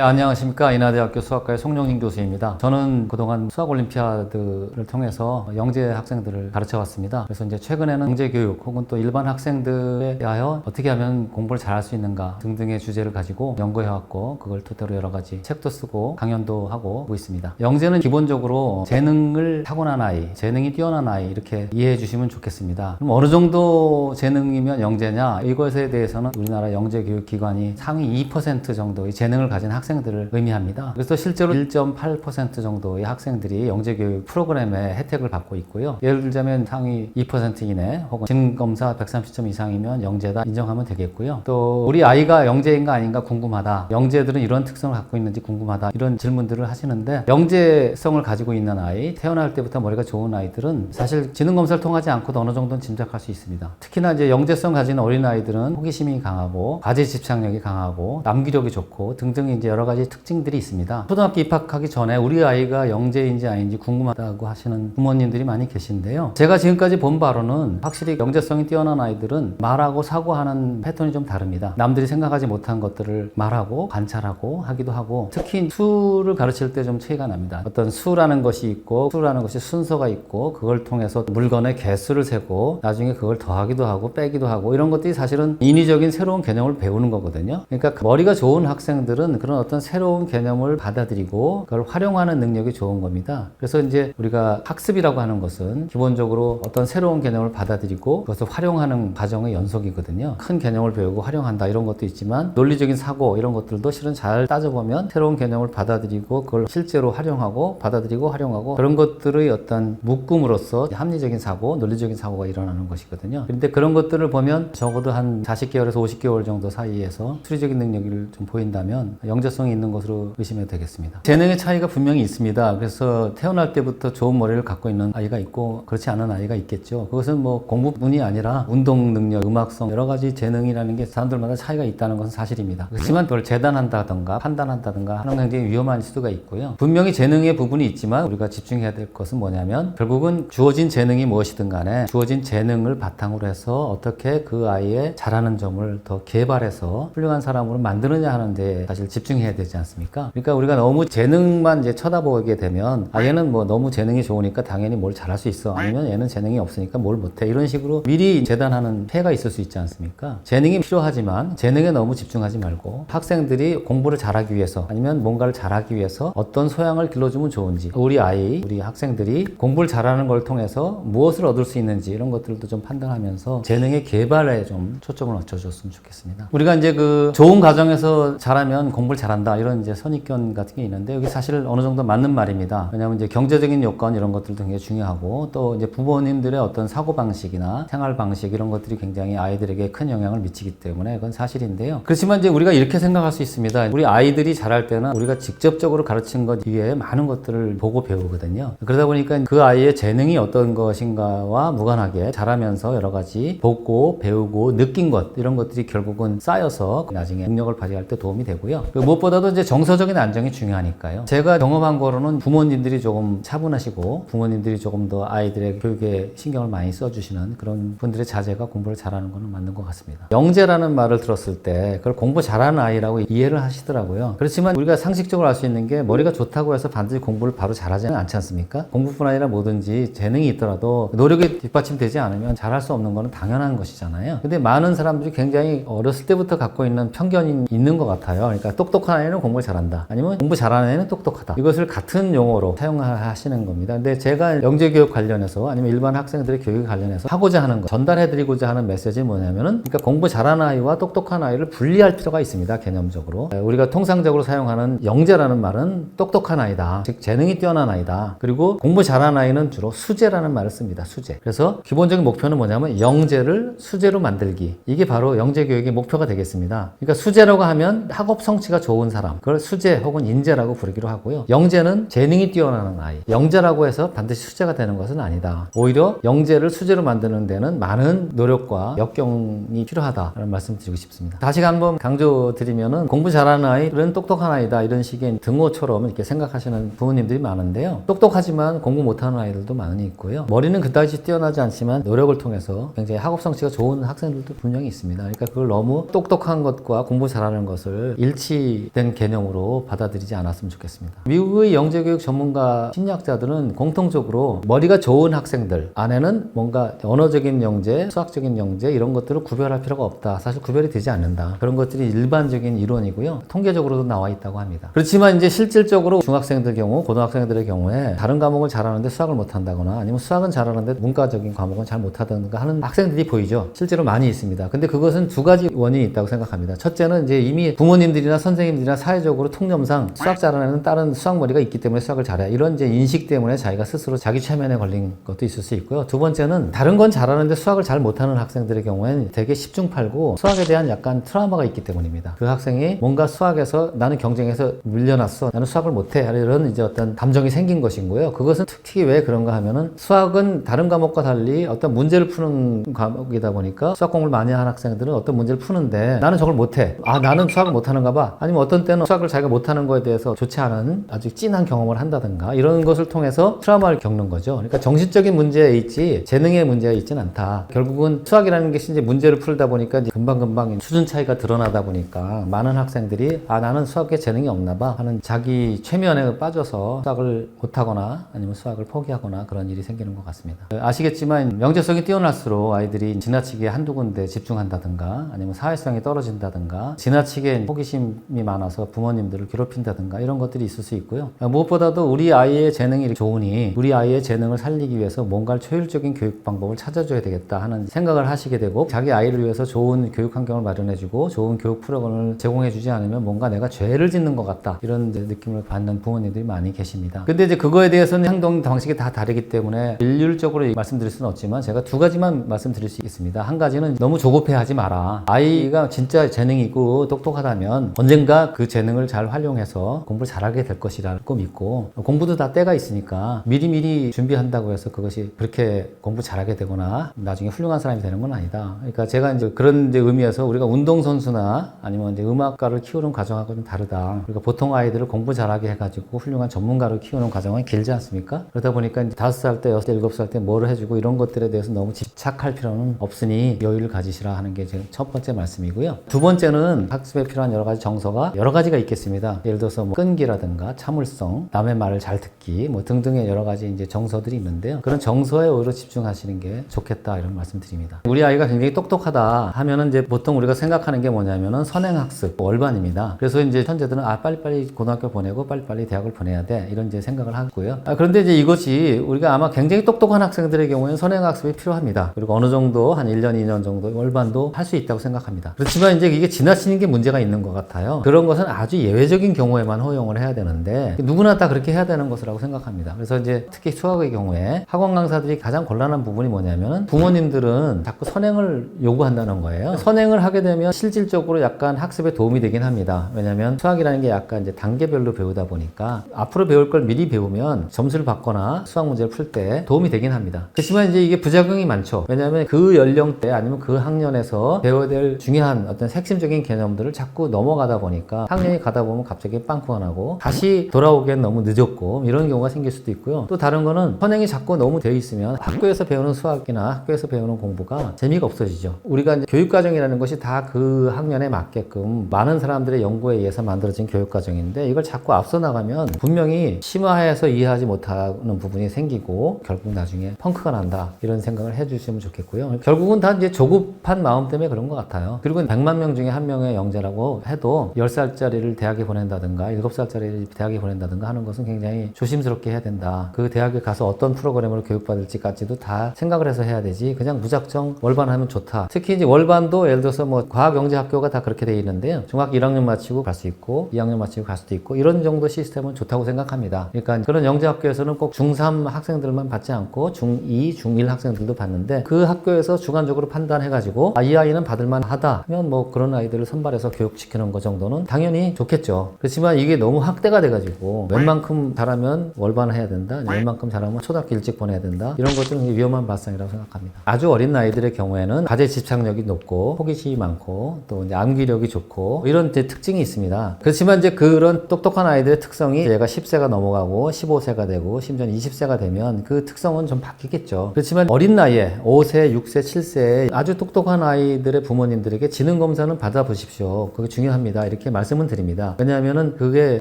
네, 안녕하십니까. 인하대학교 수학과의 송영진 교수입니다. 저는 그동안 수학올림피아드를 통해서 영재 학생들을 가르쳐 왔습니다. 그래서 이제 최근에는 영재교육 혹은 또 일반 학생들에 대하여 어떻게 하면 공부를 잘할 수 있는가 등등의 주제를 가지고 연구해 왔고, 그걸 토대로 여러 가지 책도 쓰고 강연도 하고 있습니다. 영재는 기본적으로 재능을 타고난 아이, 재능이 뛰어난 아이 이렇게 이해해 주시면 좋겠습니다. 그럼 어느 정도 재능이면 영재냐? 이것에 대해서는 우리나라 영재교육기관이 상위 2% 정도의 재능을 가진 학생들을 의미합니다. 그래서 실제로 1.8% 정도의 학생들이 영재교육 프로그램의 혜택을 받고 있고요. 예를 들자면 상위 2% 이내 혹은 진검사 130점 이상이면 영재다 인정하면 되겠고요. 또 우리 아이가 영재인가 아닌가 궁금하다. 영재들은 이런 특성을 갖고 있는지 궁금하다. 이런 질문들을 하시는데, 영재성을 가지고 있는 아이, 태어날 때부터 머리가 좋은 아이들은 사실 지능검사를 통하지 않고도 어느 정도는 짐작할 수 있습니다. 특히나 이제 영재성 가진 어린아이들은 호기심이 강하고 과제 집착력이 강하고 암기력이 좋고 등등 이제 여러 가지 특징들이 있습니다. 초등학교 입학하기 전에 우리 아이가 영재인지 아닌지 궁금하다고 하시는 부모님들이 많이 계신데요. 제가 지금까지 본 바로는 확실히 영재성이 뛰어난 아이들은 말하고 사고하는 패턴이 좀 다릅니다. 남들이 생각하지 못한 것들을 말하고 관찰하고 하기도 하고, 특히 수를 가르칠 때 좀 차이가 납니다. 어떤 수라는 것이 있고 수라는 것이 순서가 있고, 그걸 통해서 물건의 개수를 세고 나중에 그걸 더하기도 하고 빼기도 하고, 이런 것들이 사실은 인위적인 새로운 개념을 배우는 거거든요. 그러니까 머리가 좋은 학생들은 그런 어떤 새로운 개념을 받아들이고 그걸 활용하는 능력이 좋은 겁니다. 그래서 이제 우리가 학습이라고 하는 것은 기본적으로 어떤 새로운 개념을 받아들이고 그것을 활용하는 과정의 연속이거든요. 큰 개념을 배우고 활용한다 이런 것도 있지만, 논리적인 사고 이런 것들도 실은 잘 따져보면 새로운 개념을 받아들이고 그걸 실제로 활용하고 받아들이고 활용하고, 그런 것들의 어떤 묶음으로써 합리적인 사고, 논리적인 사고가 일어나는 것이거든요. 그런데 그런 것들을 보면 적어도 한 40개월에서 50개월 정도 사이에서 수리적인 능력을 좀 보인다면 영재성이 있는 것으로 의심해도 되겠습니다. 재능의 차이가 분명히 있습니다. 그래서 태어날 때부터 좋은 머리를 갖고 있는 아이가 있고 그렇지 않은 아이가 있겠죠. 그것은 뭐 공부뿐이 아니라 운동 능력, 음악성, 여러 가지 재능이라는 게 사람들마다 차이가 있다는 것은 사실입니다. 그렇지만 그걸 재단한다든가 판단한다든가 하는 건 굉장히 위험한 수가 있고요. 분명히 재능의 부분이 있지만 우리가 집중해야 될 것은 뭐냐면, 결국은 주어진 재능이 무엇이든 간에 주어진 재능을 바탕으로 해서 어떻게 그 아이의 잘하는 점을 더 개발해서 훌륭한 사람으로 만드느냐 하는데 사실 집중해야 되지 않습니까? 그러니까 우리가 너무 재능만 이제 쳐다보게 되면, 얘는 뭐 너무 재능이 좋으니까 당연히 뭘 잘할 수 있어, 아니면 얘는 재능이 없으니까 뭘 못해, 이런 식으로 미리 재단하는 폐가 있을 수 있지 않습니까? 재능이 필요하지만 재능에 너무 집중하지 말고, 학생들이 공부를 잘하기 위해서 아니면 뭔가를 잘하기 위해서 어떤 소양을 길러주면 좋은지, 우리 아이, 우리 학생들이 공부를 잘하는 걸 통해서 무엇을 얻을 수 있는지 이런 것들도 좀 판단하면서 재능의 개발에 좀 초점을 맞춰줬으면 좋겠습니다. 우리가 이제 그 좋은 가정에서 자라면 공부를 잘한다 이런 이제 선입견 같은 게 있는데, 여기 사실 어느 정도 맞는 말입니다. 왜냐하면 이제 경제적인 요건 이런 것들도 굉장히 중요하고, 또 이제 부모님들의 어떤 사고방식이나 생활방식 이런 것들이 굉장히 아이들에게 큰 영향을 미치기 때문에 그건 사실인데요. 그렇지만 이제 우리가 이렇게 생각할 수 있습니다. 우리 아이들이 자랄 때는 우리가 직접적으로 가르친 것 이외에 많은 것들을 보고 배우거든요. 그러다 보니까 그 아이의 재능이 어떤 것인가와 무관하게 자라면서 여러 가지 보고 배우고 느낀 것, 이런 것들이 결국은 쌓여서 나중에 능력을 발휘할 때 도움이 되고요. 무엇보다도 이제 정서적인 안정이 중요하니까요. 제가 경험한 거로는 부모님들이 조금 차분하시고 부모님들이 조금 더 아이들의 교육에 신경을 많이 써주시는 그런 분들의 자제가 공부를 잘하는 거는 맞는 것 같습니다. 영재라는 말을 들었을 때 그걸 공부 잘하는 아이라고 이해를 하시더라고요. 그렇지만 우리가 상식적으로 알 수 있는 게, 머리가 좋다고 해서 반드시 공부를 바로 잘하지는 않지 않습니까? 공부뿐 아니라 뭐든지 재능이 있더라도 노력이 뒷받침되지 않으면 잘할 수 없는 거는 당연한 것이잖아요. 근데 많은 사람들이 굉장히 어렸을 때부터 갖고 있는 편견이 있는 것 같아요. 그러니까 똑똑한 아이는 공부를 잘한다, 아니면 공부 잘하는 아이는 똑똑하다, 이것을 같은 용어로 사용하시는 겁니다. 근데 제가 영재교육 관련해서 아니면 일반 학생들의 교육 관련해서 하고자 하는 것, 전달해드리고자 하는 메시지는 뭐냐면은, 그러니까 공부 잘하는 아이와 똑똑한 아이를 분리할 필요가 있습니다. 개념적으로. 우리가 통상적으로 사용하는 영재라는 말은 똑똑한 아이다, 즉 재능이 뛰어난 아이다. 그리고 공부 잘하는 아이는 주로 수재라는 말을 씁니다. 수재. 그래서 기본적인 목표는 뭐냐면 영재를 수재로 만들기, 이게 바로 영재교육의 목표가 되겠습니다. 그러니까 수재라고 하면 학업 성취가 좋은 사람, 그걸 수재 혹은 인재라고 부르기로 하고요. 영재는 재능이 뛰어나는 아이. 영재라고 해서 반드시 수재가 되는 것은 아니다. 오히려 영재를 수재로 만드는 데는 많은 노력과 역경이 필요하다라는 말씀 드리고 싶습니다. 다시 한번 강조드리면은, 공부 잘하는 아이들은 똑똑한 아이다 이런 식의 등호처럼 이렇게 생각하시는 부모님들이 많은데요. 똑똑하지만 공부 못하는 아이들도 많이 있고요. 머리는 그다지 뛰어나지 않지만 노력을 통해서 굉장히 학업 성취가 좋은 학생들도 분명히 있습니다. 그러니까 그걸 너무 똑똑한 것과 공부 잘하는 것을 일치 정비된 개념으로 받아들이지 않았으면 좋겠습니다. 미국의 영재교육 전문가 심리학자들은 공통적으로 머리가 좋은 학생들 안에는 뭔가 언어적인 영재, 수학적인 영재 이런 것들을 구별할 필요가 없다. 사실 구별이 되지 않는다. 그런 것들이 일반적인 이론이고요. 통계적으로도 나와 있다고 합니다. 그렇지만 이제 실질적으로 중학생들 경우, 고등학생들의 경우에 다른 과목을 잘하는데 수학을 못한다거나 아니면 수학은 잘하는데 문과적인 과목은 잘 못하던가 하는 학생들이 보이죠. 실제로 많이 있습니다. 근데 그것은 두 가지 원인이 있다고 생각합니다. 첫째는 이제 이미 부모님들이나 선생님들이나 사회적으로 통념상 수학 잘하는 애는 다른 수학머리가 있기 때문에 수학을 잘해. 이런 이제 인식 때문에 자기가 스스로 자기 최면에 걸린 것도 있을 수 있고요. 두 번째는 다른 건 잘하는데 수학을 잘 못하는 학생들의 경우에는 되게 10중8구 수학에 대한 약간 트라우마가 있기 때문입니다. 그 학생이 뭔가 수학에서 나는 경쟁에서 밀려났어. 나는 수학을 못해. 이런 이제 어떤 감정이 생긴 것인 거예요. 그것은 특히 왜 그런가 하면은 수학은 다른 과목과 달리 어떤 문제를 푸는 과목이다 보니까 수학 공부를 많이 하는 학생들은 어떤 문제를 푸는데 나는 저걸 못해. 아, 나는 수학을 못하는가 봐. 아니면 어떤 때는 수학을 자기가 못하는 거에 대해서 좋지 않은 아주 찐한 경험을 한다든가 이런 것을 통해서 트라우마를 겪는 거죠. 그러니까 정신적인 문제에 있지 재능의 문제가 있지는 않다. 결국은 수학이라는 것이 이제 문제를 풀다 보니까 이제 금방금방 수준 차이가 드러나다 보니까 많은 학생들이 아, 나는 수학에 재능이 없나 봐 하는 자기 최면에 빠져서 수학을 못하거나 아니면 수학을 포기하거나 그런 일이 생기는 것 같습니다. 아시겠지만 명제성이 뛰어날수록 아이들이 지나치게 한두 군데 집중한다든가 아니면 사회성이 떨어진다든가 지나치게 호기심이 많아서 부모님들을 괴롭힌다든가 이런 것들이 있을 수 있고요. 무엇보다도 우리 아이의 재능이 좋으니 우리 아이의 재능을 살리기 위해서 뭔가 효율적인 교육 방법을 찾아줘야 되겠다 하는 생각을 하시게 되고 자기 아이를 위해서 좋은 교육 환경을 마련해주고 좋은 교육 프로그램을 제공해주지 않으면 뭔가 내가 죄를 짓는 것 같다 이런 느낌을 받는 부모님들이 많이 계십니다. 근데 이제 그거에 대해서는 행동 방식이 다 다르기 때문에 일률적으로 말씀드릴 수는 없지만 제가 두 가지만 말씀드릴 수 있습니다. 한 가지는 너무 조급해하지 마라. 아이가 진짜 재능이 있고 똑똑하다면 언젠가 그 재능을 잘 활용해서 공부를 잘하게 될 것이라고 믿고 공부도 다 때가 있으니까 미리미리 준비한다고 해서 그것이 그렇게 공부 잘하게 되거나 나중에 훌륭한 사람이 되는 건 아니다. 그러니까 제가 이제 그런 이제 의미에서 우리가 운동선수나 아니면 이제 음악가를 키우는 과정하고 좀 다르다. 그러니까 보통 아이들을 공부 잘하게 해가지고 훌륭한 전문가를 키우는 과정은 길지 않습니까? 그러다 보니까 이제 5살 때, 6살, 7살 때 뭐를 해주고 이런 것들에 대해서 너무 집착할 필요는 없으니 여유를 가지시라 하는 게 제 첫 번째 말씀이고요. 두 번째는 학습에 필요한 여러 가지 정서가 여러 가지가 있겠습니다. 예를 들어서 뭐 끈기라든가 참을성, 남의 말을 잘 듣기 뭐 등등의 여러 가지 이제 정서들이 있는데요. 그런 정서에 오히려 집중하시는 게 좋겠다 이런 말씀드립니다. 우리 아이가 굉장히 똑똑하다 하면은 이제 보통 우리가 생각하는 게 뭐냐면은 선행학습, 월반입니다. 그래서 이제 현재들은 아 빨리빨리 고등학교 보내고 빨리빨리 대학을 보내야 돼 이런 이제 생각을 하고요. 그런데 이제 이것이 우리가 아마 굉장히 똑똑한 학생들의 경우에는 선행학습이 필요합니다. 그리고 어느 정도 한 1년, 2년 정도 월반도 할 수 있다고 생각합니다. 그렇지만 이제 이게 지나치는 게 문제가 있는 것 같아요. 그런 것은 아주 예외적인 경우에만 허용을 해야 되는데 누구나 다 그렇게 해야 되는 것이라고 생각합니다. 그래서 이제 특히 수학의 경우에 학원 강사들이 가장 곤란한 부분이 뭐냐면 부모님들은 자꾸 선행을 요구한다는 거예요. 선행을 하게 되면 실질적으로 약간 학습에 도움이 되긴 합니다. 왜냐하면 수학이라는 게 약간 이제 단계별로 배우다 보니까 앞으로 배울 걸 미리 배우면 점수를 받거나 수학 문제를 풀 때 도움이 되긴 합니다. 그렇지만 이제 이게 부작용이 많죠. 왜냐하면 그 연령대 아니면 그 학년에서 배워야 될 중요한 어떤 핵심적인 개념들을 자꾸 넘어가다 보니까 학년이 가다 보면 갑자기 빵꾸가 나고 다시 돌아오기엔 너무 늦었고 이런 경우가 생길 수도 있고요. 또 다른 거는 선행이 자꾸 너무 되어 있으면 학교에서 배우는 수학이나 학교에서 배우는 공부가 재미가 없어지죠. 우리가 이제 교육과정이라는 것이 다 그 학년에 맞게끔 많은 사람들의 연구에 의해서 만들어진 교육과정인데 이걸 자꾸 앞서 나가면 분명히 심화해서 이해하지 못하는 부분이 생기고 결국 나중에 펑크가 난다 이런 생각을 해주시면 좋겠고요. 결국은 다 이제 조급한 마음 때문에 그런 것 같아요. 그리고 100만 명 중에 한 명의 영재라고 해도 10살짜리를 대학에 보낸다든가 7살짜리를 대학에 보낸다든가 하는 것은 굉장히 조심스럽게 해야 된다. 그 대학에 가서 어떤 프로그램으로 교육받을지까지도 다 생각을 해서 해야 되지 그냥 무작정 월반하면 좋다. 특히 이제 월반도 예를 들어서 뭐 과학영재학교가 다 그렇게 돼 있는데요. 중학교 1학년 마치고 갈 수 있고 2학년 마치고 갈 수도 있고 이런 정도 시스템은 좋다고 생각합니다. 그러니까 그런 영재학교에서는 꼭 중3 학생들만 받지 않고 중2, 중1 학생들도 받는데 그 학교에서 주관적으로 판단해가지고 아, 이 아이는 받을만 하다 하면 뭐 그런 아이들을 선발해서 교육시키는 것 정도는 당연히 좋겠죠. 그렇지만 이게 너무 확대가 돼가지고 웬만큼 잘하면 월반해야 된다. 웬만큼 잘하면 초등학교 일찍 보내야 된다. 이런 것들은 위험한 발상이라고 생각합니다. 아주 어린 아이들의 경우에는 과제 집착력이 높고 호기심이 많고 또 이제 암기력이 좋고 이런 이제 특징이 있습니다. 그렇지만 이제 그런 똑똑한 아이들의 특성이 얘가 10세가 넘어가고 15세가 되고 심지어 20세가 되면 그 특성은 좀 바뀌겠죠. 그렇지만 어린 나이에 5세, 6세, 7세에 아주 똑똑한 아이들의 부모님들에게 지능 검사는 받아보십시오. 그게 중요합니다. 이렇게 말씀은 드립니다. 왜냐하면은 그게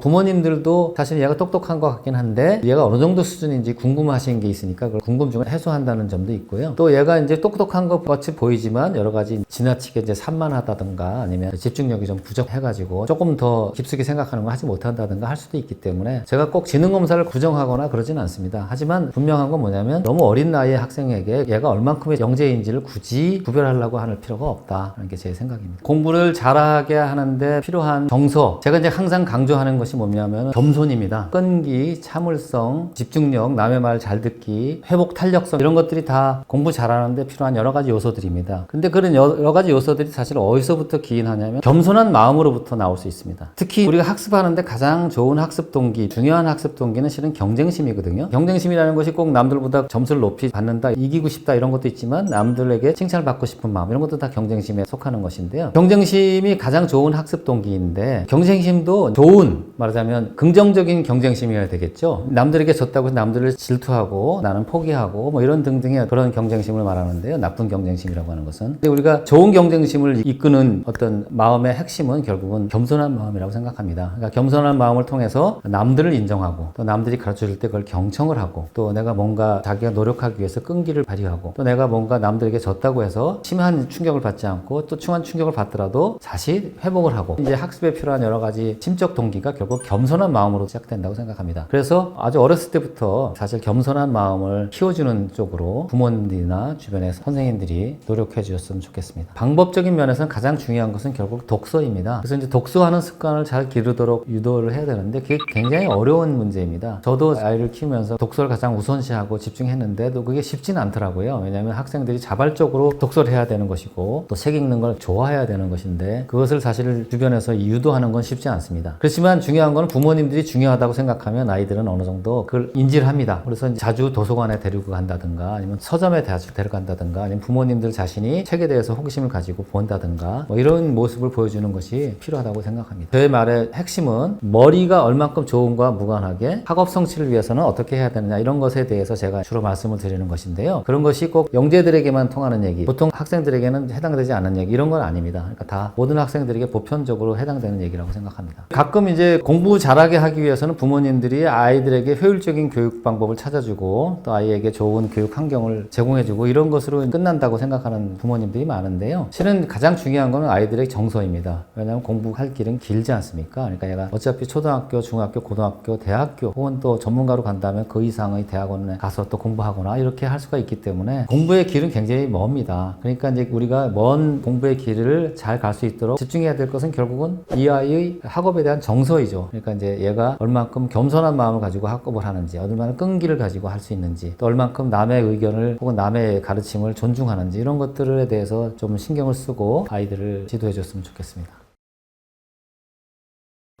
부모님들도 사실 얘가 똑똑한 것 같긴 한데 얘가 어느 정도 수준인지 궁금하신 게 있으니까 그걸 궁금증을 해소한다는 점도 있고요. 또 얘가 이제 똑똑한 것 같이 보이지만 여러 가지 지나치게 이제 산만하다든가 아니면 집중력이 좀 부족해가지고 조금 더 깊숙이 생각하는 걸 하지 못한다든가 할 수도 있기 때문에 제가 꼭 지능검사를 부정하거나 그러진 않습니다. 하지만 분명한 건 뭐냐면 너무 어린 나이의 학생에게 얘가 얼만큼의 영재인지를 굳이 구별하려고 하는 필요가 없다는 게 제 생각입니다. 공부를 잘하게 하는데 필요한 정서, 제가 이제 항상 강조하는 것이 뭐냐면 겸손입니다. 끈기, 참을성, 집중력, 남의 말 잘 듣기, 회복 탄력성 이런 것들이 다 공부 잘하는데 필요한 여러 가지 요소들입니다. 근데 그런 여러 가지 요소들이 사실 어디서부터 기인하냐면 겸손한 마음으로부터 나올 수 있습니다. 특히 우리가 학습하는데 가장 좋은 학습 동기, 중요한 학습 동기는 실은 경쟁심이거든요. 경쟁심이라는 것이 꼭 남들보다 점수를 높이 받는다, 이기고 싶다 이런 것도 있지만 남들에게 칭찬을 받고 싶은 마음 이런 것도 다 경쟁심에 속하는 것인데요. 경쟁심이 가장 좋은 학습 동기인데 경쟁심도 좋은, 말하자면 긍정적인 경쟁심이어야 되겠죠. 남들에게 졌다고 해서 남들을 질투하고 나는 포기하고 뭐 이런 등등의 그런 경쟁심을 말하는데요. 나쁜 경쟁심이라고 하는 것은. 근데 우리가 좋은 경쟁심을 이끄는 어떤 마음의 핵심은 결국은 겸손한 마음이라고 생각합니다. 그러니까 겸손한 마음을 통해서 남들을 인정하고 또 남들이 가르쳐줄 때 그걸 경청을 하고 또 내가 뭔가 자기가 노력하기 위해서 끈기를 발휘하고 또 내가 뭔가 남들에게 졌다고 해서 심한 충격을 받지 않고 또 심한 충격을 받더라도 다시 회복을 하고 이제 학습에 필요한 여러 가지 심적 동기가 결국 겸손한 마음으로 시작된다고 생각합니다. 그래서 아주 어렸을 때부터 사실 겸손한 마음을 키워주는 쪽으로 부모님들이나 주변의 선생님들이 노력해 주셨으면 좋겠습니다. 방법적인 면에서는 가장 중요한 것은 결국 독서입니다. 그래서 이제 독서하는 습관을 잘 기르도록 유도를 해야 되는데 그게 굉장히 어려운 문제입니다. 저도 아이를 키우면서 독서를 가장 우선시하고 집중했는데도 그게 쉽지는 않더라고요. 왜냐하면 학생들이 자발적으로 독서를 해야 되는 것이고 또 책 읽는 걸 좋아해야 되는 것인데 그것을 사실 주변에서 유도하는 건 쉽지 않습니다. 그렇지만 중요한 건 부모님들이 중요하다고 생각하면 아이들은 어느 정도 그걸 인지를 합니다. 그래서 자주 도서관에 데리고 간다든가 아니면 서점에 자주 데려간다든가 아니면 부모님들 자신이 책에 대해서 호기심을 가지고 본다든가 뭐 이런 모습을 보여주는 것이 필요하다고 생각합니다. 저의 말의 핵심은 머리가 얼만큼 좋은과 무관하게 학업 성취를 위해서는 어떻게 해야 되느냐 이런 것에 대해서 제가 주로 말씀을 드리는 것인데요. 그런 것이 꼭 영재들에게만 통하는 얘기, 보통 학생들에게는 해당되지 않는 얘기 이런 건 아닙니다. 그러니까 다 모든 학생들에게 보편적으로 해당되는 얘기라고 생각합니다. 가끔 이제 공부 잘하게 하기 위해서는 부모님들이 아이들에게 효율적인 교육 방법을 찾아주고 또 아이에게 좋은 교육 환경을 제공해주고 이런 것으로 끝난다고 생각하는 부모님들이 많은데요. 실은 가장 중요한 거는 아이들의 정서입니다. 왜냐하면 공부할 길은 길지 않습니까? 그러니까 얘가 어차피 초등학교, 중학교, 고등학교, 대학교 혹은 또 전문가로 간다면 그 이상의 대학원에 가서 또 공부하거나 이렇게 할 수가 있기 때문에 공부의 길은 굉장히 멉니다. 그러니까 이제 우리가 먼 공부의 길을 잘 갈 수 있도록 집중해야 될 것은 결국은 이 아이의 학업에 대한 정서이죠. 그러니까 이제 얘가 얼만큼 겸손한 마음을 가지고 학업을 하는지, 얼마나 끈기를 가지고 할 수 있는지, 또 얼만큼 남의 의견을 혹은 남의 가르침을 존중하는지 이런 것들에 대해서 좀 신경을 쓰고 아이들을 지도해 줬으면 좋겠습니다.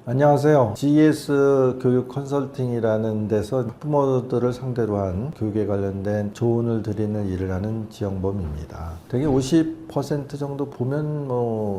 안녕하세요. GES 교육 컨설팅이라는 데서 학부모들을 상대로 한 교육에 관련된 조언을 드리는 일을 하는 지영범입니다. 되게 50% 정도 보면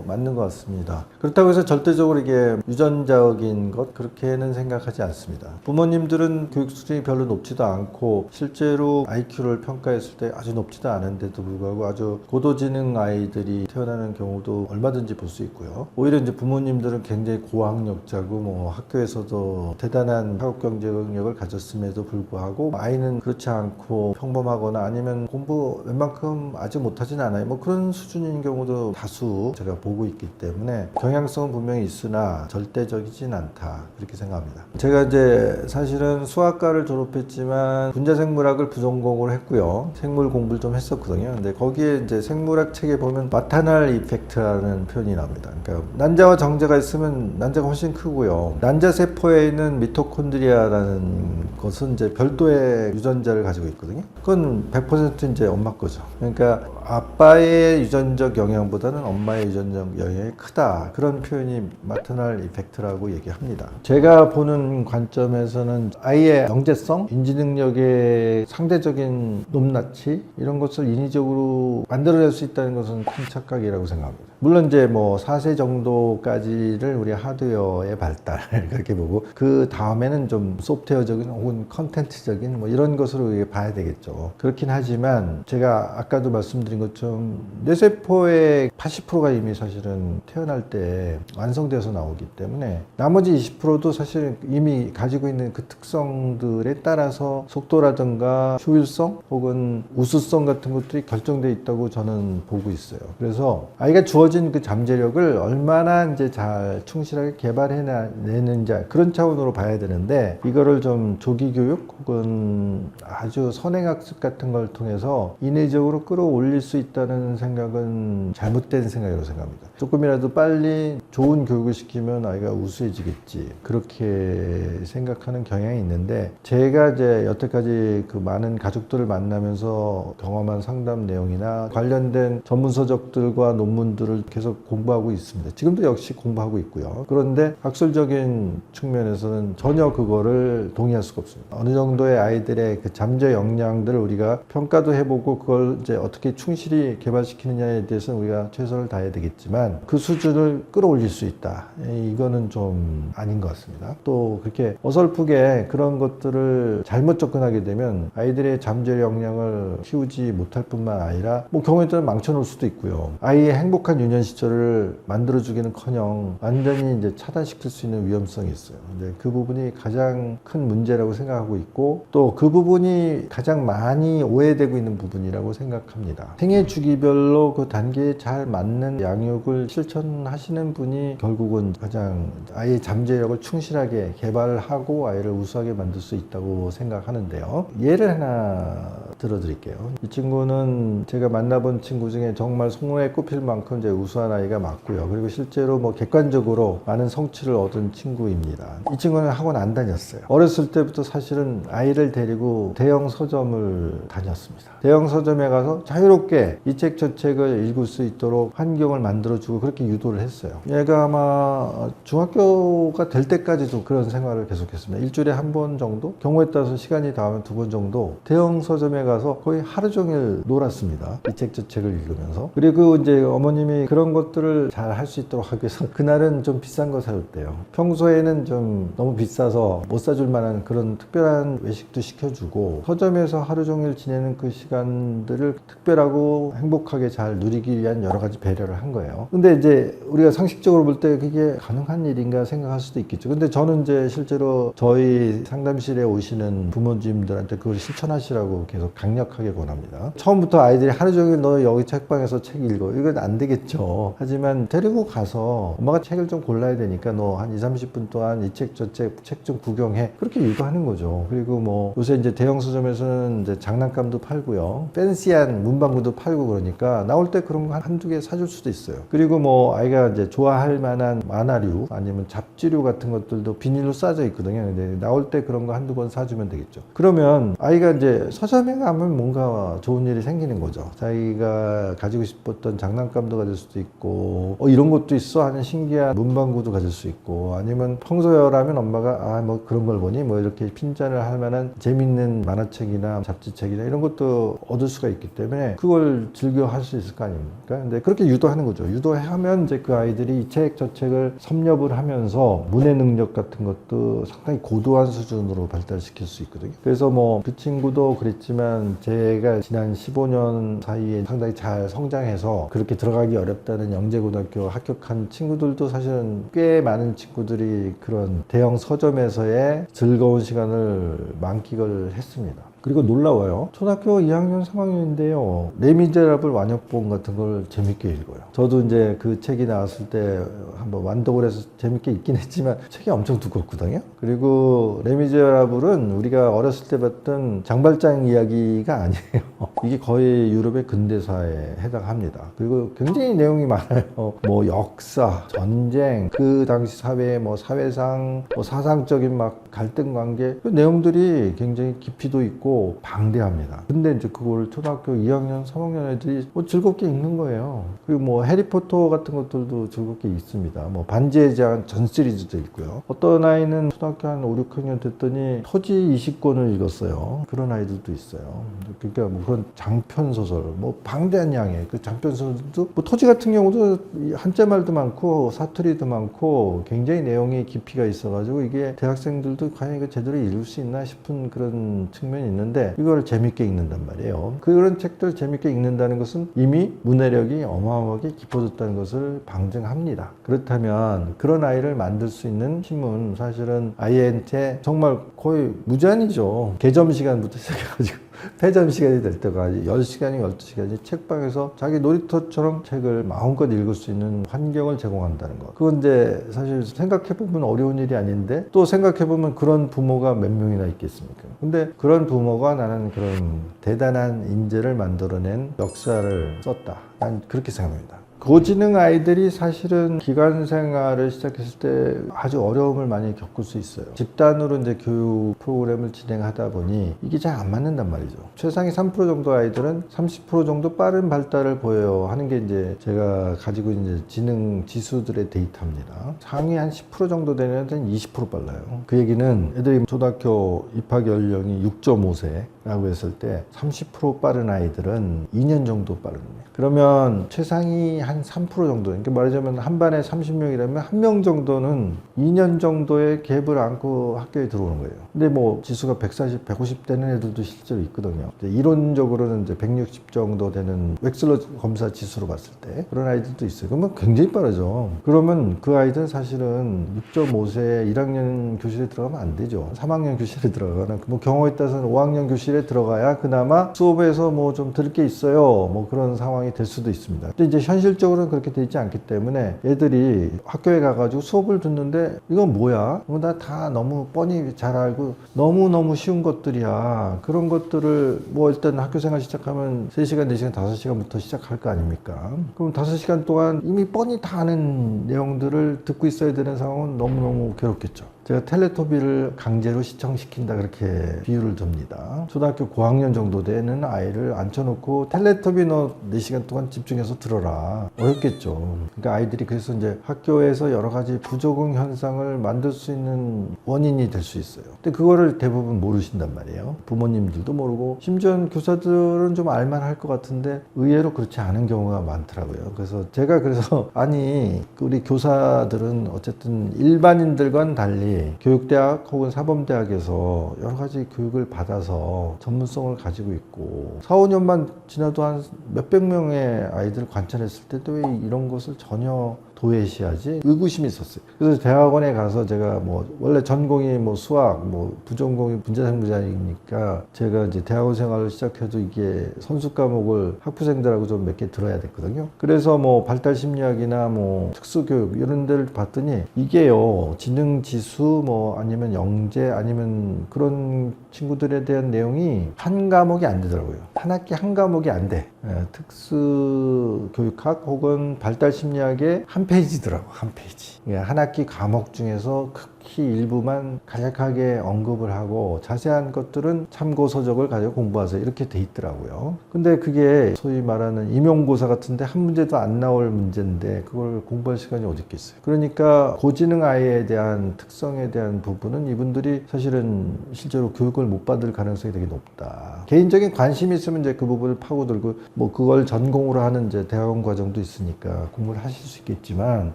맞는 것 같습니다. 그렇다고 해서 절대적으로 이게 유전적인 것 그렇게는 생각하지 않습니다. 부모님들은 교육 수준이 별로 높지도 않고 실제로 IQ를 평가했을 때 아주 높지도 않은데도 불구하고 아주 고도지능 아이들이 태어나는 경우도 얼마든지 볼 수 있고요. 오히려 이제 부모님들은 굉장히 고학력자 학교에서도 대단한 학업 경쟁력을 가졌음에도 불구하고 아이는 그렇지 않고 평범하거나 아니면 공부 웬만큼 아직 못하진 않아요. 그런 수준인 경우도 다수 제가 보고 있기 때문에 경향성은 분명히 있으나 절대적이진 않다 그렇게 생각합니다. 제가 이제 사실은 수학과를 졸업했지만 분자생물학을 부전공을 했고요. 생물 공부를 좀 했었거든요. 근데 거기에 이제 생물학 책에 보면 마타날 이펙트라는 표현이 나옵니다. 그러니까 난자와 정자가 있으면 난자가 훨씬 크고요. 난자 세포에 있는 미토콘드리아라는 것은 이제 별도의 유전자를 가지고 있거든요. 그건 100% 이제 엄마 거죠. 그러니까 아빠의 유전적 영향보다는 엄마의 유전적 영향이 크다. 그런 표현이 마터널 이펙트라고 얘기합니다. 제가 보는 관점에서는 아이의 영재성, 인지 능력의 상대적인 높낮이 이런 것을 인위적으로 만들어낼 수 있다는 것은 큰 착각이라고 생각합니다. 물론 이제 뭐 4세 정도까지를 우리 하드웨어의 발달 그렇게 보고 그 다음에는 좀 소프트웨어적인 혹은 컨텐츠적인 뭐 이런 것으로 봐야 되겠죠. 그렇긴 하지만 제가 아까도 말씀드린 것처럼 뇌세포의 80%가 이미 사실은 태어날 때 완성되어서 나오기 때문에 나머지 20%도 사실 이미 가지고 있는 그 특성들에 따라서 속도라든가 효율성 혹은 우수성 같은 것들이 결정되어 있다고 저는 보고 있어요. 그래서 아이가 주어진 그 잠재력을 얼마나 이제 잘 충실하게 개발해내는지 그런 차원으로 봐야 되는데 이거를 좀 조기 교육 혹은 아주 선행학습 같은 걸 통해서 인위적으로 끌어올릴 수 있다는 생각은 잘못된 생각이라고 생각합니다. 조금이라도 빨리 좋은 교육을 시키면 아이가 우수해지겠지 그렇게 생각하는 경향이 있는데 제가 이제 여태까지 그 많은 가족들을 만나면서 경험한 상담 내용이나 관련된 전문서적들과 논문들을 계속 공부하고 있습니다. 지금도 역시 공부하고 있고요. 그런데 학술적인 측면에서는 전혀 그거를 동의할 수가 없습니다. 어느 정도의 아이들의 그 잠재 역량들을 우리가 평가도 해보고 그걸 이제 어떻게 충실히 개발시키느냐에 대해서는 우리가 최선을 다해야 되겠지만 그 수준을 끌어올릴 수 있다. 이거는 좀 아닌 것 같습니다. 또 그렇게 어설프게 그런 것들을 잘못 접근하게 되면 아이들의 잠재 역량을 키우지 못할 뿐만 아니라 뭐 경우에 따라 망쳐놓을 수도 있고요. 아이의 행복한 유년 시절을 만들어주기는커녕 완전히 이제 차단시킬 수 있는 위험성이 있어요. 근데 그 부분이 가장 큰 문제라고 생각하고 있고 또 그 부분이 가장 많이 오해되고 있는 부분이라고 생각합니다. 생애 주기별로 그 단계에 잘 맞는 양육을 실천하시는 분이 결국은 가장 아이의 잠재력을 충실하게 개발하고 아이를 우수하게 만들 수 있다고 생각하는데요. 예를 하나 들어드릴게요. 이 친구는 제가 만나본 친구 중에 정말 손에 꼽힐 만큼 이제 우수한 아이가 맞고요. 그리고 실제로 뭐 객관적으로 많은 성취를 얻은 친구입니다. 이 친구는 학원 안 다녔어요. 어렸을 때부터 사실은 아이를 데리고 대형 서점을 다녔습니다. 대형 서점에 가서 자유롭게 이 책 저 책을 읽을 수 있도록 환경을 만들어주고 그렇게 유도를 했어요. 얘가 아마 중학교가 될 때까지도 그런 생활을 계속했습니다. 일주일에 한 번 정도? 경우에 따라서 시간이 닿으면 2번 정도 대형 서점에 가서 거의 하루 종일 놀았습니다. 이 책 저 책을 읽으면서. 그리고 이제 어머님이 그런 것들을 잘 할 수 있도록 하기 위해서 그날은 좀 비싼 거 사줬대요. 평소에는 좀 너무 비싸서 못 사줄 만한 그런 특별한 외식도 시켜주고 서점에서 하루 종일 지내는 그 시간들을 특별하고 행복하게 잘 누리기 위한 여러 가지 배려를 한 거예요. 근데 이제 우리가 상식적으로 볼 때 그게 가능한 일인가 생각할 수도 있겠죠. 근데 저는 이제 실제로 저희 상담실에 오시는 부모님들한테 그걸 실천하시라고 계속 강력하게 권합니다. 처음부터 아이들이 하루 종일 너 여기 책방에서 책 읽어. 이건 안 되겠죠. 하지만 데리고 가서 엄마가 책을 좀 골라야 되니까 너 한 2, 30분 동안 이 책 저 책 좀 구경해. 그렇게 유도하는 거죠. 그리고 뭐 요새 이제 대형 서점에서는 이제 장난감도 팔고요. 팬시한 문방구도 팔고 그러니까 나올 때 그런 거 한두 개 사줄 수도 있어요. 그리고 뭐 아이가 이제 좋아할 만한 만화류 아니면 잡지류 같은 것들도 비닐로 싸져 있거든요. 근데 나올 때 그런 거 한두 번 사주면 되겠죠. 그러면 아이가 이제 서점에 가면 뭔가 좋은 일이 생기는 거죠. 자기가 가지고 싶었던 장난감도 가질 수도 있고 이런 것도 있어 하는 신기한 문방구도 가질 수 있고 아니면 평소여라면 엄마가 뭐 그런 걸 보니 뭐 이렇게 핀잔을 할 만한 재밌는 만화책이나 잡지책이나 이런 것도 얻을 수가 있기 때문에 그걸 즐겨 할 수 있을 거 아닙니까? 근데 그렇게 유도하는 거죠. 유도하면 이제 그 아이들이 이 책 저 책을 섭렵을 하면서 문해 능력 같은 것도 상당히 고도한 수준으로 발달시킬 수 있거든요. 그래서 뭐 그 친구도 그랬지만 제가 지난 15년 사이에 상당히 잘 성장해서 그렇게 들어가기 어렵다는 영재고등학교 합격한 친구들도 사실은 꽤 많은 친구들이 그런 대형 서점에서의 즐거운 시간을 만끽을 했습니다. 그리고 놀라워요. 초등학교 2학년, 3학년인데요. 레미제라블 완역본 같은 걸 재밌게 읽어요. 저도 이제 그 책이 나왔을 때 한번 완독을 해서 재밌게 읽긴 했지만 책이 엄청 두껍거든요. 그리고 레미제라블은 우리가 어렸을 때 봤던 장발장 이야기가 아니에요. 이게 거의 유럽의 근대사에 해당합니다. 그리고 굉장히 내용이 많아요. 뭐 역사, 전쟁, 그 당시 사회의 뭐 사회상, 뭐 사상적인 막 갈등 관계 그 내용들이 굉장히 깊이도 있고 방대합니다. 근데 이제 그걸 초등학교 2학년, 3학년 애들이 뭐 즐겁게 읽는 거예요. 그리고 뭐 해리포터 같은 것들도 즐겁게 읽습니다. 뭐 반지의 제왕 전 시리즈도 있고요. 어떤 아이는 초등학교 한 5, 6학년 됐더니 토지 20권을 읽었어요. 그런 아이들도 있어요. 그러니까 뭐 그런 장편 소설, 뭐 방대한 양의 그 장편 소설도 뭐 토지 같은 경우도 한자말도 많고 사투리도 많고 굉장히 내용이 깊이가 있어가지고 이게 대학생들도 과연 이거 제대로 읽을 수 있나 싶은 그런 측면이 있는데 이걸 재밌게 읽는단 말이에요. 그런 책들 재밌게 읽는다는 것은 이미 문해력이 어마어마하게 깊어졌다는 것을 방증합니다. 그렇다면 그런 아이를 만들 수 있는 힘은 사실은 아이한테 정말 거의 무제한이죠. 개점 시간부터 시작해가지고 폐점 시간이 될 때까지 10시간이 12시간이 책방에서 자기 놀이터처럼 책을 마음껏 읽을 수 있는 환경을 제공한다는 것. 그건 이제 사실 생각해보면 어려운 일이 아닌데 또 생각해보면 그런 부모가 몇 명이나 있겠습니까? 근데 그런 부모가 나는 그런 대단한 인재를 만들어낸 역사를 썼다. 난 그렇게 생각합니다. 고지능 아이들이 사실은 기관 생활을 시작했을 때 아주 어려움을 많이 겪을 수 있어요. 집단으로 이제 교육 프로그램을 진행하다 보니 이게 잘 안 맞는단 말이죠. 최상위 3% 정도 아이들은 30% 정도 빠른 발달을 보여요 하는 게 이제 제가 가지고 이제 지능 지수들의 데이터입니다. 상위 한 10% 정도 되는 애들은 20% 빨라요. 그 얘기는 애들이 초등학교 입학 연령이 6.5세라고 했을 때 30% 빠른 아이들은 2년 정도 빠릅니다. 그러면 최상위 한 3% 정도, 그러니까 말하자면 한 반에 30명이라면 한 명 정도는 2년 정도의 갭을 안고 학교에 들어오는 거예요. 근데 뭐 지수가 140, 150 되는 애들도 실제로 있거든요. 이론적으로는 이제 160 정도 되는 웩슬러 검사 지수로 봤을 때 그런 아이들도 있어요. 그러면 굉장히 빠르죠. 그러면 그 아이들은 사실은 6.5세 1학년 교실에 들어가면 안 되죠. 3학년 교실에 들어가거나 뭐 경우에 따라서는 5학년 교실에 들어가야 그나마 수업에서 뭐 좀 들을 게 있어요. 뭐 그런 상황이 될 수도 있습니다. 근데 이제 현실적으로는 그렇게 되지 않기 때문에 애들이 학교에 가가지고 수업을 듣는데 이건 뭐야? 나 다 너무 뻔히 잘 알고 너무너무 쉬운 것들이야. 그런 것들을 뭐 일단 학교 생활 시작하면 3시간, 4시간, 5시간부터 시작할 거 아닙니까? 그럼 5시간 동안 이미 뻔히 다 아는 내용들을 듣고 있어야 되는 상황은 너무너무 괴롭겠죠. 제가 텔레토비를 강제로 시청시킨다 그렇게 비유를 듭니다. 초등학교 고학년 정도 되는 아이를 앉혀놓고 텔레토비 너 4시간 동안 집중해서 들어라. 어렵겠죠. 그러니까 아이들이 그래서 이제 학교에서 여러 가지 부적응 현상을 만들 수 있는 원인이 될 수 있어요. 근데 그거를 대부분 모르신단 말이에요. 부모님들도 모르고 심지어 교사들은 좀 알만할 것 같은데 의외로 그렇지 않은 경우가 많더라고요. 그래서 제가 그래서 아니 우리 교사들은 어쨌든 일반인들과는 달리 교육대학 혹은 사범대학에서 여러 가지 교육을 받아서 전문성을 가지고 있고 4, 5년만 지나도 한 몇백 명의 아이들을 관찰했을 때도 왜 이런 것을 전혀 도외시하지? 의구심이 있었어요. 그래서 대학원에 가서 제가 뭐 원래 전공이 뭐 수학, 뭐 부전공이 문제생부자이니까 제가 이제 대학원 생활을 시작해도 이게 선수 과목을 학부생들하고 좀 몇 개 들어야 됐거든요. 그래서 뭐 발달심리학이나 뭐 특수교육 이런 데를 봤더니 이게요 지능지수 뭐 아니면 영재 아니면 그런 친구들에 대한 내용이 한 과목이 안 되더라고요. 한 학기 한 과목이 안 돼. 특수교육학 혹은 발달심리학의 한 페이지더라고. 한 페이지. 한 학기 과목 중에서 극히 일부만 간략하게 언급을 하고 자세한 것들은 참고 서적을 가지고 공부하세요. 이렇게 돼 있더라고요. 근데 그게 소위 말하는 임용고사 같은데 한 문제도 안 나올 문제인데 그걸 공부할 시간이 어디 있겠어요. 그러니까 고지능 아이에 대한 특성에 대한 부분은 이분들이 사실은 실제로 교육을 못 받을 가능성이 되게 높다. 개인적인 관심이 있으면 이제 그 부분을 파고들고 뭐 그걸 전공으로 하는 이제 대학원 과정도 있으니까 공부를 하실 수 있겠지만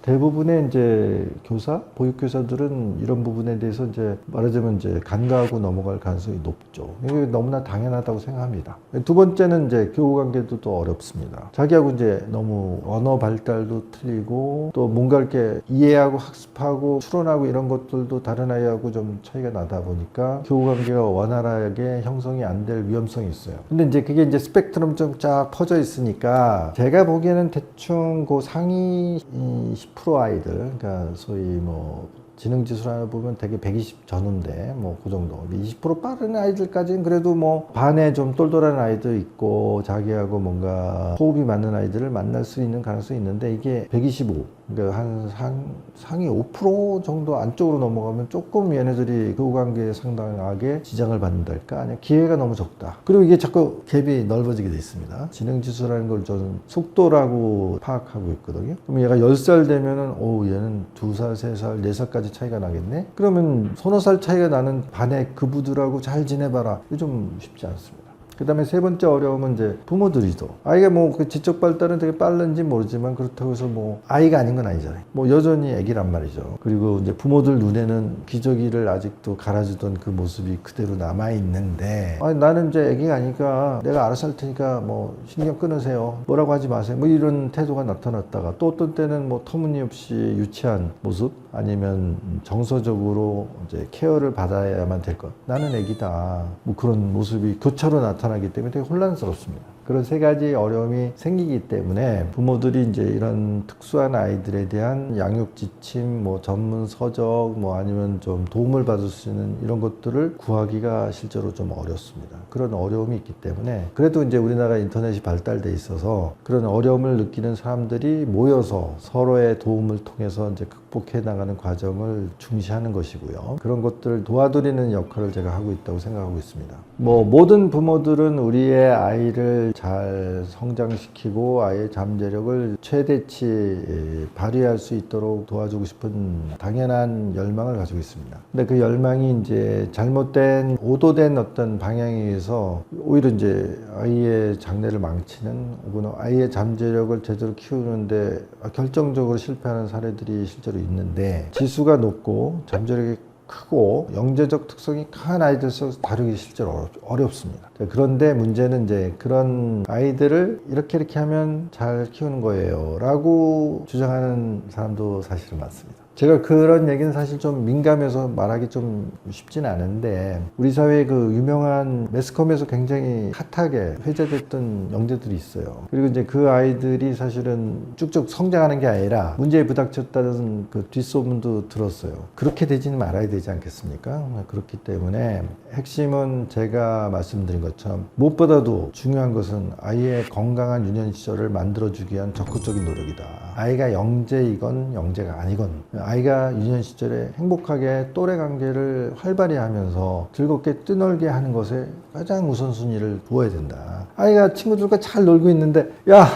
대부분의 이제 교사, 보육교사들은 이런 부분에 대해서 이제 말하자면 이제 간과하고 넘어갈 가능성이 높죠. 이게 너무나 당연하다고 생각합니다. 두 번째는 이제 교우 관계도 또 어렵습니다. 자기하고 이제 너무 언어 발달도 틀리고 또 뭔가 이렇게 이해하고 학습하고 추론하고 이런 것들도 다른 아이하고 좀 차이가 나다 보니까 교우 관계가 원활하게 형성이 안 될 위험성이 있어요. 근데 이제 그게 이제 스펙트럼 좀 쫙 퍼져 있으니까 제가 보기에는 대충 그 상위 10% 아이들, 그러니까 소위 뭐 지능지수를 보면 되게 120 전후인데 뭐 그 정도 20% 빠른 아이들까지는 그래도 뭐 반에 좀 똘똘한 아이도 있고 자기하고 뭔가 호흡이 맞는 아이들을 만날 수 있는 가능성이 있는데 이게 125 그러니까 한 상위 5% 정도 안쪽으로 넘어가면 조금 얘네들이 교우 관계에 상당하게 지장을 받는달까? 아니면 기회가 너무 적다. 그리고 이게 자꾸 갭이 넓어지게 돼 있습니다. 지능지수라는 걸 저는 속도라고 파악하고 있거든요. 그럼 얘가 10살 되면은, 얘는 2살, 3살, 4살까지 차이가 나겠네? 그러면 서너 살 차이가 나는 반의 그부들하고 잘 지내봐라. 이게 좀 쉽지 않습니다. 그 다음에 세 번째 어려움은 이제 부모들이죠. 아이가 뭐 그 지적 발달은 되게 빠른지 모르지만 그렇다고 해서 뭐 아이가 아닌 건 아니잖아요. 뭐 여전히 애기란 말이죠. 그리고 이제 부모들 눈에는 기저귀를 아직도 갈아주던 그 모습이 그대로 남아있는데, 나는 이제 애기가 아니까 내가 알아서 할 테니까 뭐 신경 끊으세요. 뭐라고 하지 마세요. 뭐 이런 태도가 나타났다가 또 어떤 때는 뭐 터무니없이 유치한 모습 아니면 정서적으로 이제 케어를 받아야만 될 것. 나는 애기다. 뭐 그런 모습이 교차로 나타나기 때문에 되게 혼란스럽습니다. 그런 세 가지 어려움이 생기기 때문에 부모들이 이제 이런 특수한 아이들에 대한 양육 지침, 뭐 전문 서적, 뭐 아니면 좀 도움을 받을 수 있는 이런 것들을 구하기가 실제로 좀 어렵습니다. 그런 어려움이 있기 때문에 그래도 이제 우리나라 인터넷이 발달돼 있어서 그런 어려움을 느끼는 사람들이 모여서 서로의 도움을 통해서 이제 극복해 나가는 과정을 중시하는 것이고요. 그런 것들을 도와드리는 역할을 제가 하고 있다고 생각하고 있습니다. 뭐 모든 부모들은 우리의 아이를 잘 성장시키고 아이의 잠재력을 최대치 발휘할 수 있도록 도와주고 싶은 당연한 열망을 가지고 있습니다. 근데 그 열망이 이제 잘못된 오도된 어떤 방향에 의해서 오히려 이제 아이의 장래를 망치는 혹은 아이의 잠재력을 제대로 키우는데 결정적으로 실패하는 사례들이 실제로 있는데, 지수가 높고 잠재력이 크고 영재적 특성이 강한 아이들 속에서 다루기 실제로 어렵습니다. 그런데 문제는 이제 그런 아이들을 이렇게 하면 잘 키우는 거예요 라고 주장하는 사람도 사실은 많습니다. 제가 그런 얘기는 사실 좀 민감해서 말하기 좀 쉽진 않은데, 우리 사회에 그 유명한 매스컴에서 굉장히 핫하게 회자됐던 영재들이 있어요. 그리고 이제 그 아이들이 사실은 쭉쭉 성장하는 게 아니라 문제에 부닥쳤다는 그 뒷소문도 들었어요. 그렇게 되지는 말아야 되지 않겠습니까? 그렇기 때문에 핵심은 제가 말씀드린 것처럼 무엇보다도 중요한 것은 아이의 건강한 유년 시절을 만들어주기 위한 적극적인 노력이다. 아이가 영재이건 영재가 아니건 아이가 유년 시절에 행복하게 또래 관계를 활발히 하면서 즐겁게 뛰놀게 하는 것에 가장 우선순위를 두어야 된다. 아이가 친구들과 잘 놀고 있는데, 야!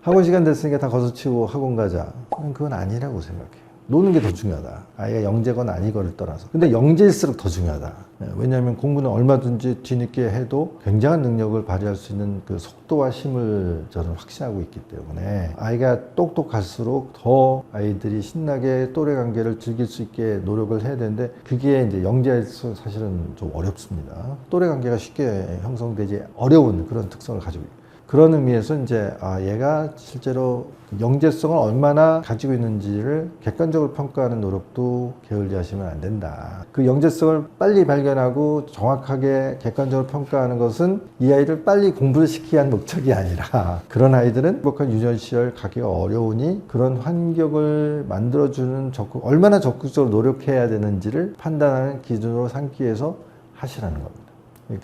학원 시간 됐으니까 다 걷어치우고 학원 가자. 그건 아니라고 생각해요. 노는 게 더 중요하다. 아이가 영재건 아니건을 떠나서. 근데 영재일수록 더 중요하다. 왜냐하면 공부는 얼마든지 뒤늦게 해도 굉장한 능력을 발휘할 수 있는 그 속도와 힘을 저는 확신하고 있기 때문에 아이가 똑똑할수록 더 아이들이 신나게 또래 관계를 즐길 수 있게 노력을 해야 되는데, 그게 이제 영재에서 사실은 좀 어렵습니다. 또래 관계가 쉽게 형성되지 어려운 그런 특성을 가지고 있습니다. 그런 의미에서 이제 얘가 실제로 영재성을 얼마나 가지고 있는지를 객관적으로 평가하는 노력도 게을리하시면 안 된다. 그 영재성을 빨리 발견하고 정확하게 객관적으로 평가하는 것은 이 아이를 빨리 공부를 시키기 위한 목적이 아니라, 그런 아이들은 행복한 유년 시절 가기가 어려우니 그런 환경을 만들어주는 얼마나 적극적으로 노력해야 되는지를 판단하는 기준으로 삼기 위해서 하시라는 겁니다.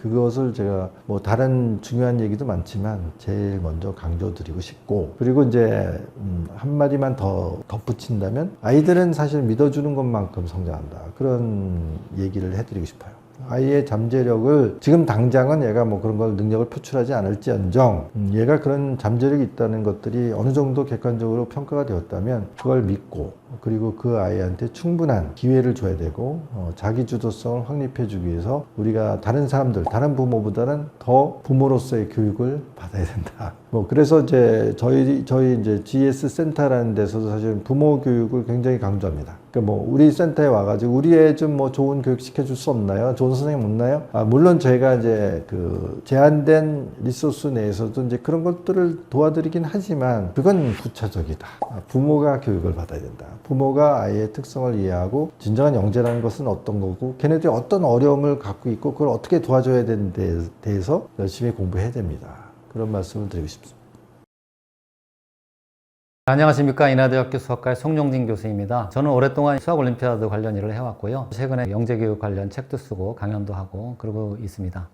그것을 제가 뭐 다른 중요한 얘기도 많지만 제일 먼저 강조드리고 싶고, 그리고 이제 한마디만 더 덧붙인다면 아이들은 사실 믿어주는 것만큼 성장한다, 그런 얘기를 해드리고 싶어요. 아이의 잠재력을 지금 당장은 얘가 뭐 그런 걸 능력을 표출하지 않을지언정 얘가 그런 잠재력이 있다는 것들이 어느 정도 객관적으로 평가가 되었다면 그걸 믿고, 그리고 그 아이한테 충분한 기회를 줘야 되고 자기 주도성을 확립해 주기 위해서 우리가 다른 사람들, 다른 부모보다는 더 부모로서의 교육을 받아야 된다. 뭐 그래서 이제 저희 이제 GS 센터라는 데서도 사실 부모 교육을 굉장히 강조합니다. 그러니까 뭐 우리 센터에 와가지고 우리 애 좀 뭐 좋은 교육 시켜줄 수 없나요? 좋은 선생님 없나요? 물론 저희가 이제 그 제한된 리소스 내에서도 이제 그런 것들을 도와드리긴 하지만 그건 부차적이다. 부모가 교육을 받아야 된다. 부모가 아이의 특성을 이해하고 진정한 영재라는 것은 어떤 거고 걔네들이 어떤 어려움을 갖고 있고 그걸 어떻게 도와줘야 되는 데 대해서 열심히 공부해야 됩니다. 그런 말씀을 드리고 싶습니다. 안녕하십니까. 인하대학교 수학과의 송영진 교수입니다. 저는 오랫동안 수학올림피아드 관련 일을 해왔고요. 최근에 영재교육 관련 책도 쓰고 강연도 하고 그러고 있습니다.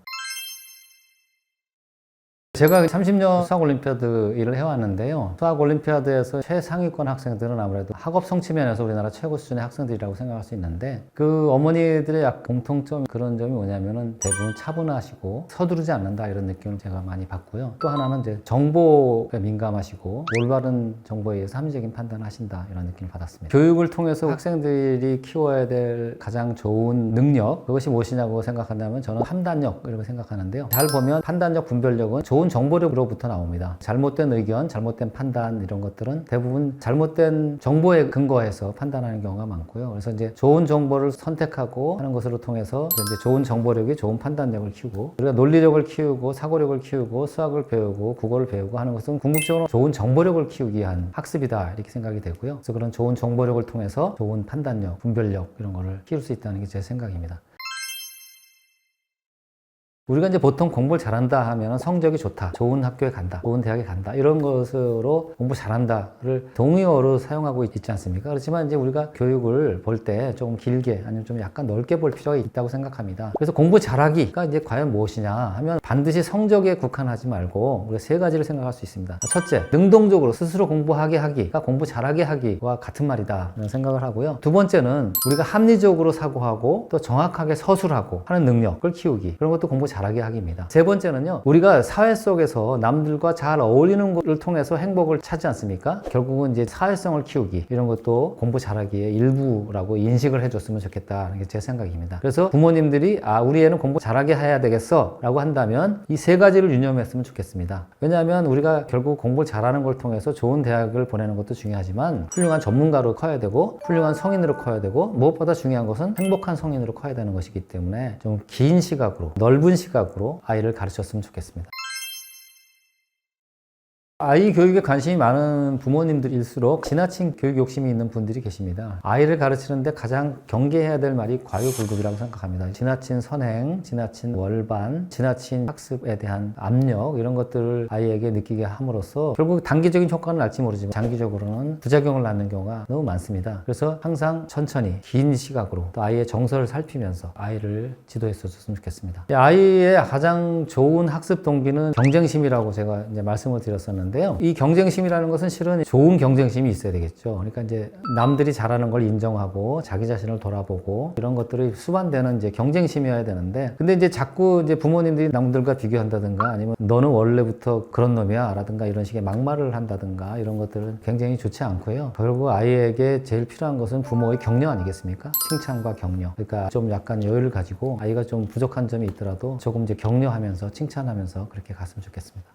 제가 30년 수학 올림피아드 일을 해왔는데요. 수학 올림피아드에서 최상위권 학생들은 아무래도 학업 성취 면에서 우리나라 최고 수준의 학생들이라고 생각할 수 있는데 그 어머니들의 약 공통점 그런 점이 뭐냐면은 대부분 차분하시고 서두르지 않는다 이런 느낌을 제가 많이 받고요. 또 하나는 이제 정보에 민감하시고 올바른 정보에 의해서 합리적인 판단을 하신다 이런 느낌을 받았습니다. 교육을 통해서 학생들이 키워야 될 가장 좋은 능력 그것이 무엇이냐고 생각한다면 저는 판단력 이라고 생각하는데요. 잘 보면 판단력, 분별력은 좋은 정보력으로부터 나옵니다. 잘못된 의견, 잘못된 판단 이런 것들은 대부분 잘못된 정보에 근거해서 판단하는 경우가 많고요. 그래서 이제 좋은 정보를 선택하고 하는 것으로 통해서 이제 좋은 정보력이 좋은 판단력을 키우고 우리가 논리력을 키우고 사고력을 키우고 수학을 배우고 국어를 배우고 하는 것은 궁극적으로 좋은 정보력을 키우기 위한 학습이다 이렇게 생각이 되고요. 그래서 그런 좋은 정보력을 통해서 좋은 판단력, 분별력 이런 거를 키울 수 있다는 게 제 생각입니다. 우리가 이제 보통 공부를 잘한다 하면 성적이 좋다, 좋은 학교에 간다, 좋은 대학에 간다 이런 것으로 공부 잘한다를 동의어로 사용하고 있지 않습니까? 그렇지만 이제 우리가 교육을 볼 때 조금 길게 아니면 좀 약간 넓게 볼 필요가 있다고 생각합니다. 그래서 공부 잘하기가 이제 과연 무엇이냐 하면 반드시 성적에 국한하지 말고 우리가 세 가지를 생각할 수 있습니다. 첫째, 능동적으로 스스로 공부하게 하기가 공부 잘하게 하기와 같은 말이다 이런 생각을 하고요. 두 번째는 우리가 합리적으로 사고하고 또 정확하게 서술하고 하는 능력을 키우기 그런 것도 공부 잘하게 하기입니다. 세 번째는요, 우리가 사회 속에서 남들과 잘 어울리는 것을 통해서 행복을 찾지 않습니까? 결국은 이제 사회성을 키우기 이런 것도 공부 잘하기의 일부라고 인식을 해줬으면 좋겠다는 게 제 생각입니다. 그래서 부모님들이 우리 애는 공부 잘하게 해야 되겠어 라고 한다면 이 세 가지를 유념했으면 좋겠습니다. 왜냐하면 우리가 결국 공부를 잘하는 걸 통해서 좋은 대학을 보내는 것도 중요하지만 훌륭한 전문가로 커야 되고 훌륭한 성인으로 커야 되고 무엇보다 중요한 것은 행복한 성인으로 커야 되는 것이기 때문에 좀 긴 시각으로 넓은 시각으로 아이를 가르쳤으면 좋겠습니다. 아이 교육에 관심이 많은 부모님들일수록 지나친 교육 욕심이 있는 분들이 계십니다. 아이를 가르치는데 가장 경계해야 될 말이 과유불급이라고 생각합니다. 지나친 선행, 지나친 월반, 지나친 학습에 대한 압력 이런 것들을 아이에게 느끼게 함으로써 결국 단기적인 효과는 날지 모르지만 장기적으로는 부작용을 낳는 경우가 너무 많습니다. 그래서 항상 천천히 긴 시각으로 또 아이의 정서를 살피면서 아이를 지도했으면 좋겠습니다. 아이의 가장 좋은 학습 동기는 경쟁심이라고 제가 이제 말씀을 드렸었는데 이 경쟁심이라는 것은 실은 좋은 경쟁심이 있어야 되겠죠. 그러니까 이제 남들이 잘하는 걸 인정하고 자기 자신을 돌아보고 이런 것들이 수반되는 이제 경쟁심이어야 되는데 근데 이제 자꾸 이제 부모님들이 남들과 비교한다든가 아니면 너는 원래부터 그런 놈이야 라든가 이런 식의 막말을 한다든가 이런 것들은 굉장히 좋지 않고요. 결국 아이에게 제일 필요한 것은 부모의 격려 아니겠습니까? 칭찬과 격려. 그러니까 좀 약간 여유를 가지고 아이가 좀 부족한 점이 있더라도 조금 이제 격려하면서 칭찬하면서 그렇게 갔으면 좋겠습니다.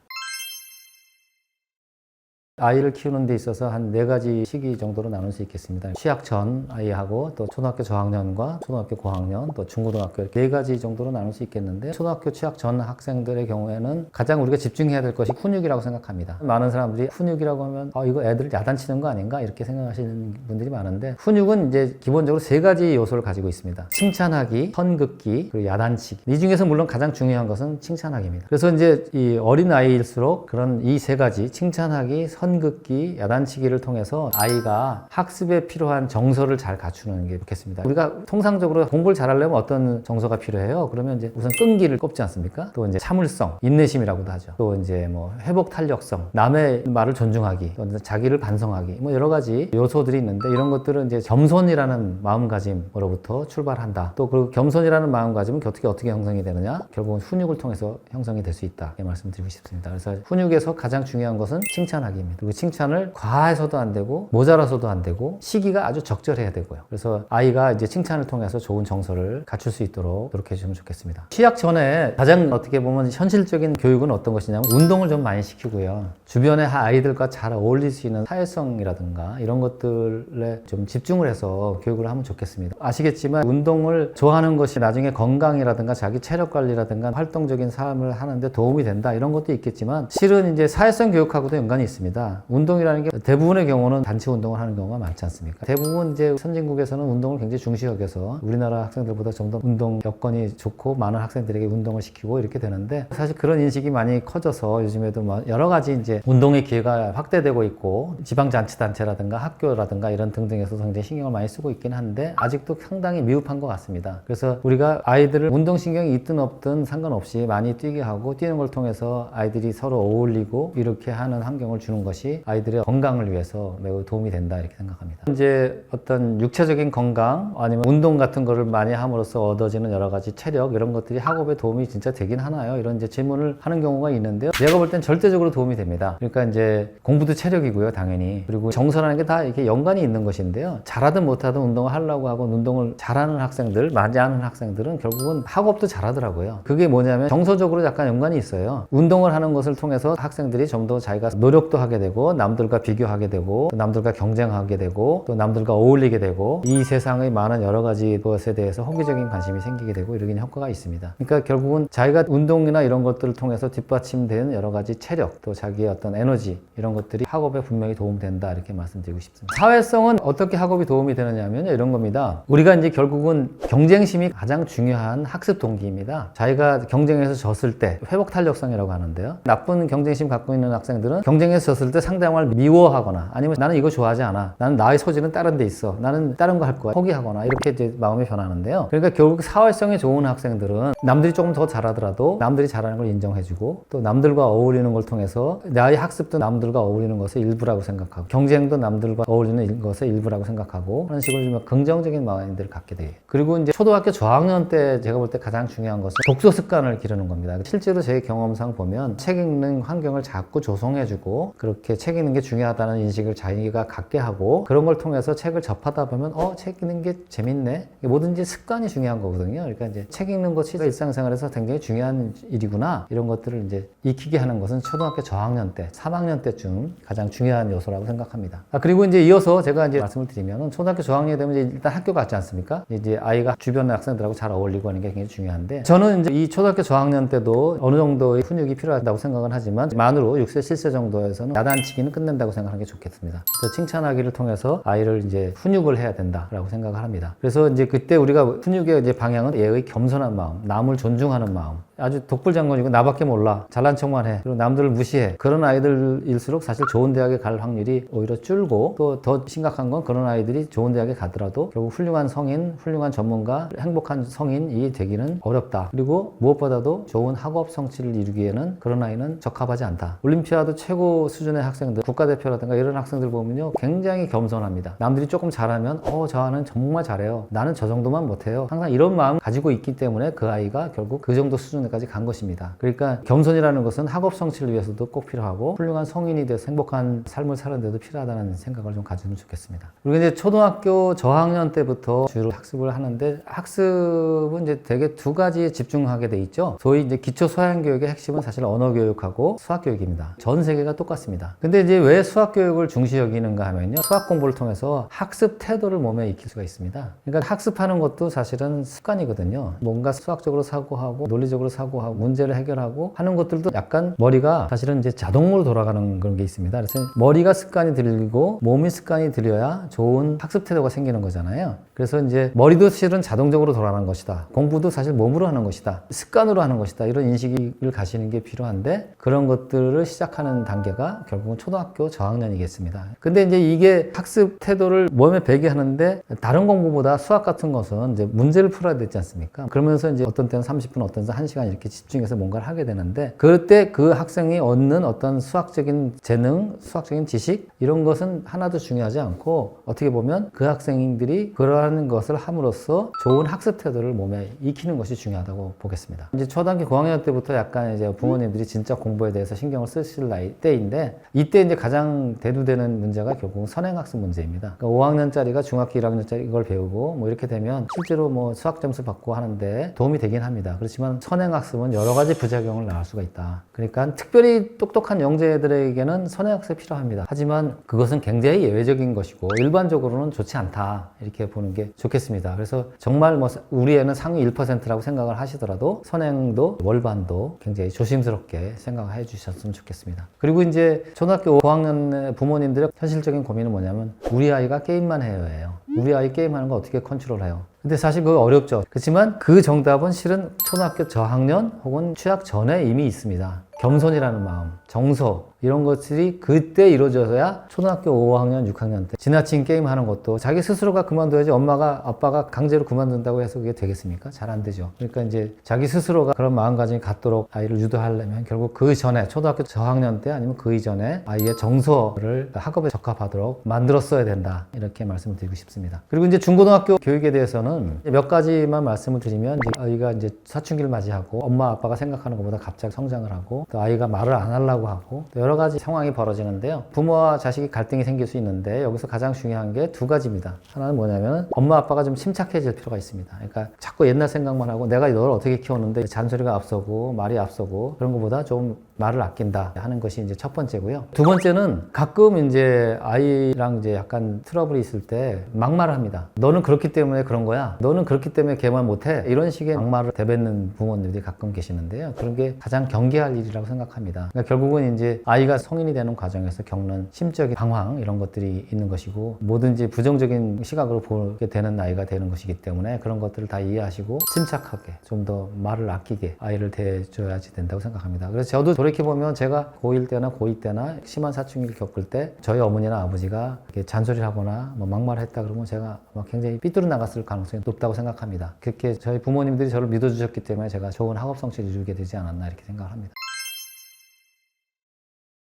아이를 키우는 데 있어서 한 4가지 시기 정도로 나눌 수 있겠습니다. 취학 전 아이하고 또 초등학교 저학년과 초등학교 고학년 또 중고등학교 이렇게 4가지 정도로 나눌 수 있겠는데 초등학교 취학 전 학생들의 경우에는 가장 우리가 집중해야 될 것이 훈육이라고 생각합니다. 많은 사람들이 훈육이라고 하면 이거 애들 야단치는 거 아닌가 이렇게 생각하시는 분들이 많은데 훈육은 이제 기본적으로 3가지 요소를 가지고 있습니다. 칭찬하기, 선긋기, 그리고 야단치기. 이 중에서 물론 가장 중요한 것은 칭찬하기입니다. 그래서 이제 이 어린 아이일수록 그런 이 3가지 칭찬하기, 선긋기, 야단치기를 통해서 아이가 학습에 필요한 정서를 잘 갖추는 게 좋겠습니다. 우리가 통상적으로 공부를 잘하려면 어떤 정서가 필요해요? 그러면 이제 우선 끈기를 꼽지 않습니까? 또 이제 참을성, 인내심이라고도 하죠. 또 이제 뭐 회복 탄력성, 남의 말을 존중하기, 또 자기를 반성하기, 뭐 여러 가지 요소들이 있는데 이런 것들은 이제 겸손이라는 마음가짐으로부터 출발한다. 또 그 겸손이라는 마음가짐은 어떻게 형성이 되느냐? 결국은 훈육을 통해서 형성이 될 수 있다. 이렇게 말씀드리고 싶습니다. 그래서 훈육에서 가장 중요한 것은 칭찬하기입니다. 그리고 칭찬을 과해서도 안 되고 모자라서도 안 되고 시기가 아주 적절해야 되고요. 그래서 아이가 이제 칭찬을 통해서 좋은 정서를 갖출 수 있도록 노력해 주시면 좋겠습니다. 취학 전에 가장 어떻게 보면 현실적인 교육은 어떤 것이냐면 운동을 좀 많이 시키고요. 주변의 아이들과 잘 어울릴 수 있는 사회성이라든가 이런 것들에 좀 집중을 해서 교육을 하면 좋겠습니다. 아시겠지만 운동을 좋아하는 것이 나중에 건강이라든가 자기 체력 관리라든가 활동적인 삶을 하는데 도움이 된다 이런 것도 있겠지만 실은 이제 사회성 교육하고도 연관이 있습니다. 아니라 운동이라는 게 대부분의 경우는 단체 운동을 하는 경우가 많지 않습니까? 대부분 이제 선진국에서는 운동을 굉장히 중시 여겨서 우리나라 학생들보다 좀 더 운동 여건이 좋고 많은 학생들에게 운동을 시키고 이렇게 되는데 사실 그런 인식이 많이 커져서 요즘에도 뭐 여러 가지 이제 운동의 기회가 확대되고 있고 지방자치단체라든가 학교라든가 이런 등등에서도 굉장히 신경을 많이 쓰고 있긴 한데 아직도 상당히 미흡한 것 같습니다. 그래서 우리가 아이들을 운동신경이 있든 없든 상관없이 많이 뛰게 하고 뛰는 걸 통해서 아이들이 서로 어울리고 이렇게 하는 환경을 주는 것이 아이들의 건강을 위해서 매우 도움이 된다 이렇게 생각합니다. 이제 어떤 육체적인 건강 아니면 운동 같은 거를 많이 함으로써 얻어지는 여러 가지 체력 이런 것들이 학업에 도움이 진짜 되긴 하나요? 이런 이제 질문을 하는 경우가 있는데요. 제가 볼 땐 절대적으로 도움이 됩니다. 그러니까 이제 공부도 체력이고요, 당연히. 그리고 정서라는 게 다 이렇게 연관이 있는 것인데요. 잘하든 못하든 운동을 하려고 하고 운동을 잘하는 학생들, 많이 하는 학생들은 결국은 학업도 잘하더라고요. 그게 뭐냐면 정서적으로 약간 연관이 있어요. 운동을 하는 것을 통해서 학생들이 좀 더 자기가 노력도 하게 되고 남들과 비교하게 되고 또 남들과 경쟁하게 되고 또 남들과 어울리게 되고 이 세상의 많은 여러 가지 것에 대해서 호기적인 관심이 생기게 되고 이러긴 효과가 있습니다. 그러니까 결국은 자기가 운동이나 이런 것들을 통해서 뒷받침되는 여러 가지 체력 또 자기의 어떤 에너지 이런 것들이 학업에 분명히 도움된다 이렇게 말씀드리고 싶습니다. 사회성은 어떻게 학업이 도움이 되느냐면 이런 겁니다. 우리가 이제 결국은 경쟁심이 가장 중요한 학습 동기입니다. 자기가 경쟁에서 졌을 때 회복 탄력성이라고 하는데요. 나쁜 경쟁심 갖고 있는 학생들은 경쟁에서 졌을 때 상대방을 미워하거나 아니면 나는 이거 좋아하지 않아. 나는 나의 소질은 다른 데 있어. 나는 다른 거 할 거야. 포기하거나 이렇게 이제 마음이 변하는데요. 그러니까 결국 사회성이 좋은 학생들은 남들이 조금 더 잘하더라도 남들이 잘하는 걸 인정해주고 또 남들과 어울리는 걸 통해서 나의 학습도 남들과 어울리는 것의 일부라고 생각하고 경쟁도 남들과 어울리는 것의 일부라고 생각하고 그런 식으로 좀 긍정적인 마인드를 갖게 돼요. 그리고 이제 초등학교 저학년 때 제가 볼 때 가장 중요한 것은 독서 습관을 기르는 겁니다. 실제로 제 경험상 보면 책 읽는 환경을 자꾸 조성해주고 그렇게 책 읽는 게 중요하다는 인식을 자기가 갖게 하고 그런 걸 통해서 책을 접하다 보면 책 읽는 게 재밌네. 뭐든지 습관이 중요한 거거든요. 그러니까 이제 책 읽는 것이 일상생활에서 굉장히 중요한 일이구나. 이런 것들을 이제 익히게 하는 것은 초등학교 저학년 때, 3학년 때쯤 가장 중요한 요소라고 생각합니다. 그리고 이제 이어서 제가 이제 말씀을 드리면 초등학교 저학년이 되면 이제 일단 학교 갔지 않습니까? 이제 아이가 주변 학생들하고 잘 어울리고 하는 게 굉장히 중요한데 저는 이제 이 초등학교 저학년 때도 어느 정도의 훈육이 필요하다고 생각은 하지만 만으로 6세, 7세 정도에서는 야단치기는 끝낸다고 생각하는 게 좋겠습니다. 그래서 칭찬하기를 통해서 아이를 이제 훈육을 해야 된다라고 생각을 합니다. 그래서 이제 그때 우리가 훈육의 이제 방향은 얘의 겸손한 마음, 남을 존중하는 마음, 아주 독불장군이고 나밖에 몰라 잘난 척만 해 그리고 남들을 무시해 그런 아이들일수록 사실 좋은 대학에 갈 확률이 오히려 줄고 또 더 심각한 건 그런 아이들이 좋은 대학에 가더라도 결국 훌륭한 성인, 훌륭한 전문가, 행복한 성인이 되기는 어렵다. 그리고 무엇보다도 좋은 학업 성취를 이루기에는 그런 아이는 적합하지 않다. 올림피아드 최고 수준의 학생들, 국가대표라든가 이런 학생들 보면요 굉장히 겸손합니다. 남들이 조금 잘하면 저 아는 정말 잘해요. 나는 저 정도만 못해요. 항상 이런 마음 가지고 있기 때문에 그 아이가 결국 그 정도 수준까지 간 것입니다. 그러니까 겸손이라는 것은 학업 성취를 위해서도 꼭 필요하고 훌륭한 성인이 돼서 행복한 삶을 사는 데도 필요하다는 생각을 좀 가지면 좋겠습니다. 그리고 이제 초등학교 저학년 때부터 주로 학습을 하는데 학습은 이제 되게 두 가지에 집중하게 돼 있죠. 소위 이제 기초 소양 교육의 핵심은 사실 언어 교육하고 수학 교육입니다. 전 세계가 똑같습니다. 근데 이제 왜 수학 교육을 중시 여기는가 하면요. 수학 공부를 통해서 학습 태도를 몸에 익힐 수가 있습니다. 그러니까 학습하는 것도 사실은 습관이거든요. 뭔가 수학적으로 사고하고 논리적으로 사고하고 문제를 해결하고 하는 것들도 약간 머리가 사실은 이제 자동으로 돌아가는 그런 게 있습니다. 그래서 머리가 습관이 들고 몸이 습관이 들여야 좋은 학습 태도가 생기는 거잖아요. 그래서 이제 머리도 실은 자동적으로 돌아가는 것이다. 공부도 사실 몸으로 하는 것이다. 습관으로 하는 것이다. 이런 인식을 가시는 게 필요한데 그런 것들을 시작하는 단계가 결국은 초등학교 저학년이겠습니다. 근데 이제 이게 학습 태도를 몸에 배게 하는데 다른 공부보다 수학 같은 것은 이제 문제를 풀어야 되지 않습니까? 그러면서 이제 어떤 때는 30분, 어떤 때는 1시간 이렇게 집중해서 뭔가를 하게 되는데 그때 그 학생이 얻는 어떤 수학적인 재능, 수학적인 지식 이런 것은 하나도 중요하지 않고 어떻게 보면 그 학생들이 그러한 것을 함으로써 좋은 학습 태도를 몸에 익히는 것이 중요하다고 보겠습니다. 이제 초등학교 고학년 때부터 약간 이제 부모님들이 진짜 공부에 대해서 신경을 쓰실 때인데 이때 이제 가장 대두되는 문제가 결국은 선행학습 문제입니다. 그러니까 5학년짜리가 중학교 1학년짜리 이걸 배우고 뭐 이렇게 되면 실제로 뭐 수학 점수 받고 하는데 도움이 되긴 합니다. 그렇지만 선행 선행학습은 여러 가지 부작용을 낳을 수가 있다. 그러니까 특별히 똑똑한 영재들에게는 선행학습이 필요합니다. 하지만 그것은 굉장히 예외적인 것이고 일반적으로는 좋지 않다. 이렇게 보는 게 좋겠습니다. 그래서 정말 뭐 우리 애는 상위 1%라고 생각을 하시더라도 선행도 월반도 굉장히 조심스럽게 생각해 주셨으면 좋겠습니다. 그리고 이제 초등학교 5학년 부모님들의 현실적인 고민은 뭐냐면 우리 아이가 게임만 해요예요. 우리 아이 게임하는 거 어떻게 컨트롤해요? 근데 사실 그거 어렵죠. 그렇지만 그 정답은 실은 초등학교 저학년 혹은 취학 전에 이미 있습니다. 겸손이라는 마음, 정서 이런 것들이 그때 이루어져야 초등학교 5학년, 6학년 때 지나친 게임 하는 것도 자기 스스로가 그만둬야지 엄마가 아빠가 강제로 그만둔다고 해서 그게 되겠습니까? 잘 안 되죠. 그러니까 이제 자기 스스로가 그런 마음가짐이 갖도록 아이를 유도하려면 결국 그 전에 초등학교 저학년 때 아니면 그 이전에 아이의 정서를 학업에 적합하도록 만들었어야 된다. 이렇게 말씀을 드리고 싶습니다. 그리고 이제 중고등학교 교육에 대해서는 몇 가지만 말씀을 드리면 이제 아이가 이제 사춘기를 맞이하고 엄마 아빠가 생각하는 것보다 갑자기 성장을 하고 또 아이가 말을 안 하려고 하고 또 여러 가지 상황이 벌어지는데요. 부모와 자식이 갈등이 생길 수 있는데 여기서 가장 중요한 게 두 가지입니다. 하나는 뭐냐면 엄마 아빠가 좀 침착해질 필요가 있습니다. 그러니까 자꾸 옛날 생각만 하고 내가 널 어떻게 키웠는데 잔소리가 앞서고 말이 앞서고 그런 것보다 좀 말을 아낀다 하는 것이 이제 첫 번째고요. 두 번째는 가끔 이제 아이랑 이제 약간 트러블이 있을 때 막말을 합니다. 너는 그렇기 때문에 그런 거야. 너는 그렇기 때문에 걔만 못해. 이런 식의 막말을 되뱉는 부모님들이 가끔 계시는데요. 그런 게 가장 경계할 일이라고 생각합니다. 그러니까 결국은 이제 아이가 성인이 되는 과정에서 겪는 심적인 방황 이런 것들이 있는 것이고 뭐든지 부정적인 시각으로 보게 되는 나이가 되는 것이기 때문에 그런 것들을 다 이해하시고 침착하게 좀 더 말을 아끼게 아이를 대해줘야지 된다고 생각합니다. 그래서 저도 돌이켜보면 제가 고1 때나 고2 때나 심한 사춘기를 겪을 때 저희 어머니나 아버지가 이렇게 잔소리를 하거나 뭐 막말을 했다 그러면 제가 막 굉장히 삐뚤어 나갔을 가능성이 높다고 생각합니다. 그렇게 저희 부모님들이 저를 믿어주셨기 때문에 제가 좋은 학업 성취를 이루게 되지 않았나 이렇게 생각을 합니다.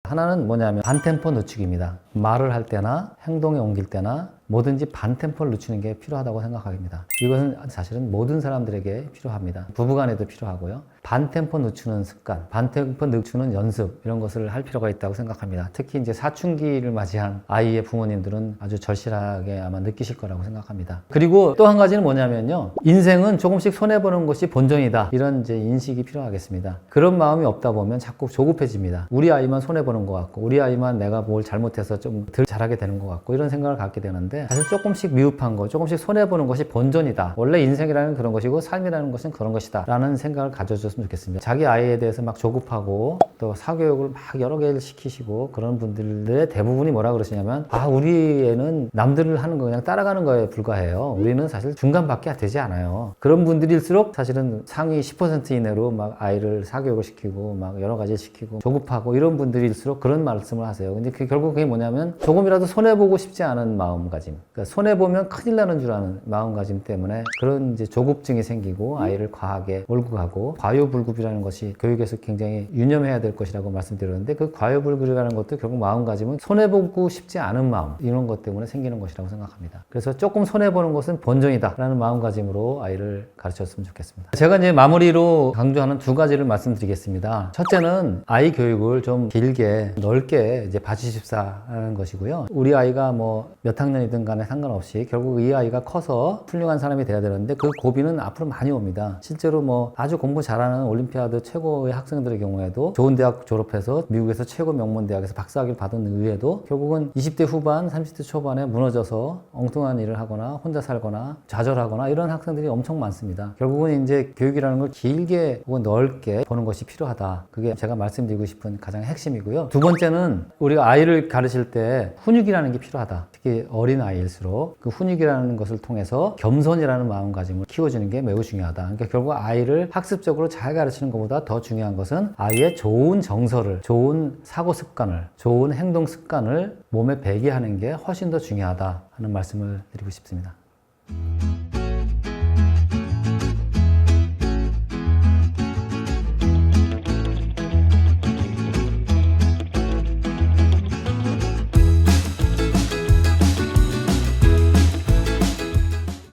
하나는 뭐냐면 반템포 늦추기입니다. 말을 할 때나 행동에 옮길 때나 뭐든지 반템포를 늦추는 게 필요하다고 생각합니다. 이것은 사실은 모든 사람들에게 필요합니다. 부부간에도 필요하고요. 반템포 늦추는 습관, 반템포 늦추는 연습 이런 것을 할 필요가 있다고 생각합니다. 특히 이제 사춘기를 맞이한 아이의 부모님들은 아주 절실하게 아마 느끼실 거라고 생각합니다. 그리고 또 한 가지는 뭐냐면요. 인생은 조금씩 손해보는 것이 본전이다. 이런 이제 인식이 필요하겠습니다. 그런 마음이 없다 보면 자꾸 조급해집니다. 우리 아이만 손해보는 것 같고 우리 아이만 내가 뭘 잘못해서 좀 덜 잘하게 되는 것 같고 이런 생각을 갖게 되는데 사실 조금씩 미흡한 거, 조금씩 손해보는 것이 본전이다. 원래 인생이라는 그런 것이고 삶이라는 것은 그런 것이다. 라는 생각을 가져줬으면 좋겠습니다. 자기 아이에 대해서 막 조급하고 또 사교육을 막 여러 개를 시키시고 그런 분들의 대부분이 뭐라 그러시냐면 우리 애는 남들을 하는 거 그냥 따라가는 거에 불과해요. 우리는 사실 중간밖에 되지 않아요. 그런 분들일수록 사실은 상위 10% 이내로 막 아이를 사교육을 시키고 막 여러 가지 시키고 조급하고 이런 분들일수록 그런 말씀을 하세요. 근데 결국 그게 뭐냐면 조금이라도 손해보고 싶지 않은 마음가짐. 그러니까 손해보면 큰일 나는 줄 아는 마음가짐 때문에 그런 이제 조급증이 생기고 아이를 과하게 몰고 가고 과유불급이라는 것이 교육에서 굉장히 유념해야 될 것이라고 말씀드렸는데 그 과유불급이라는 것도 결국 마음가짐은 손해보고 싶지 않은 마음 이런 것 때문에 생기는 것이라고 생각합니다. 그래서 조금 손해보는 것은 본전이다 라는 마음가짐으로 아이를 가르쳤으면 좋겠습니다. 제가 이제 마무리로 강조하는 두 가지를 말씀드리겠습니다. 첫째는 아이 교육을 좀 길게 넓게 이제 봐주십사 하는 것이고요. 우리 아이가 뭐 몇 학년이든 간에 상관없이 결국 이 아이가 커서 훌륭한 사람이 돼야 되는데 그 고비는 앞으로 많이 옵니다. 실제로 뭐 아주 공부 잘하는 올림피아드 최고의 학생들의 경우에도 좋은 대학 졸업해서 미국에서 최고 명문 대학에서 박사학위를 받은 이후에도 결국은 20대 후반, 30대 초반에 무너져서 엉뚱한 일을 하거나 혼자 살거나 좌절하거나 이런 학생들이 엄청 많습니다. 결국은 이제 교육이라는 걸 길게 혹은 넓게 보는 것이 필요하다. 그게 제가 말씀드리고 싶은 가장 핵심이고요. 두 번째는 우리가 아이를 가르칠 때 훈육이라는 게 필요하다. 특히 어린 아이일수록 그 훈육이라는 것을 통해서 겸손이라는 마음가짐을 키워주는 게 매우 중요하다. 그러니까 결국 아이를 학습적으로 잘 가르치는 것보다 더 중요한 것은 아이의 좋은 정서를, 좋은 사고 습관을, 좋은 행동 습관을 몸에 배게 하는 게 훨씬 더 중요하다 하는 말씀을 드리고 싶습니다.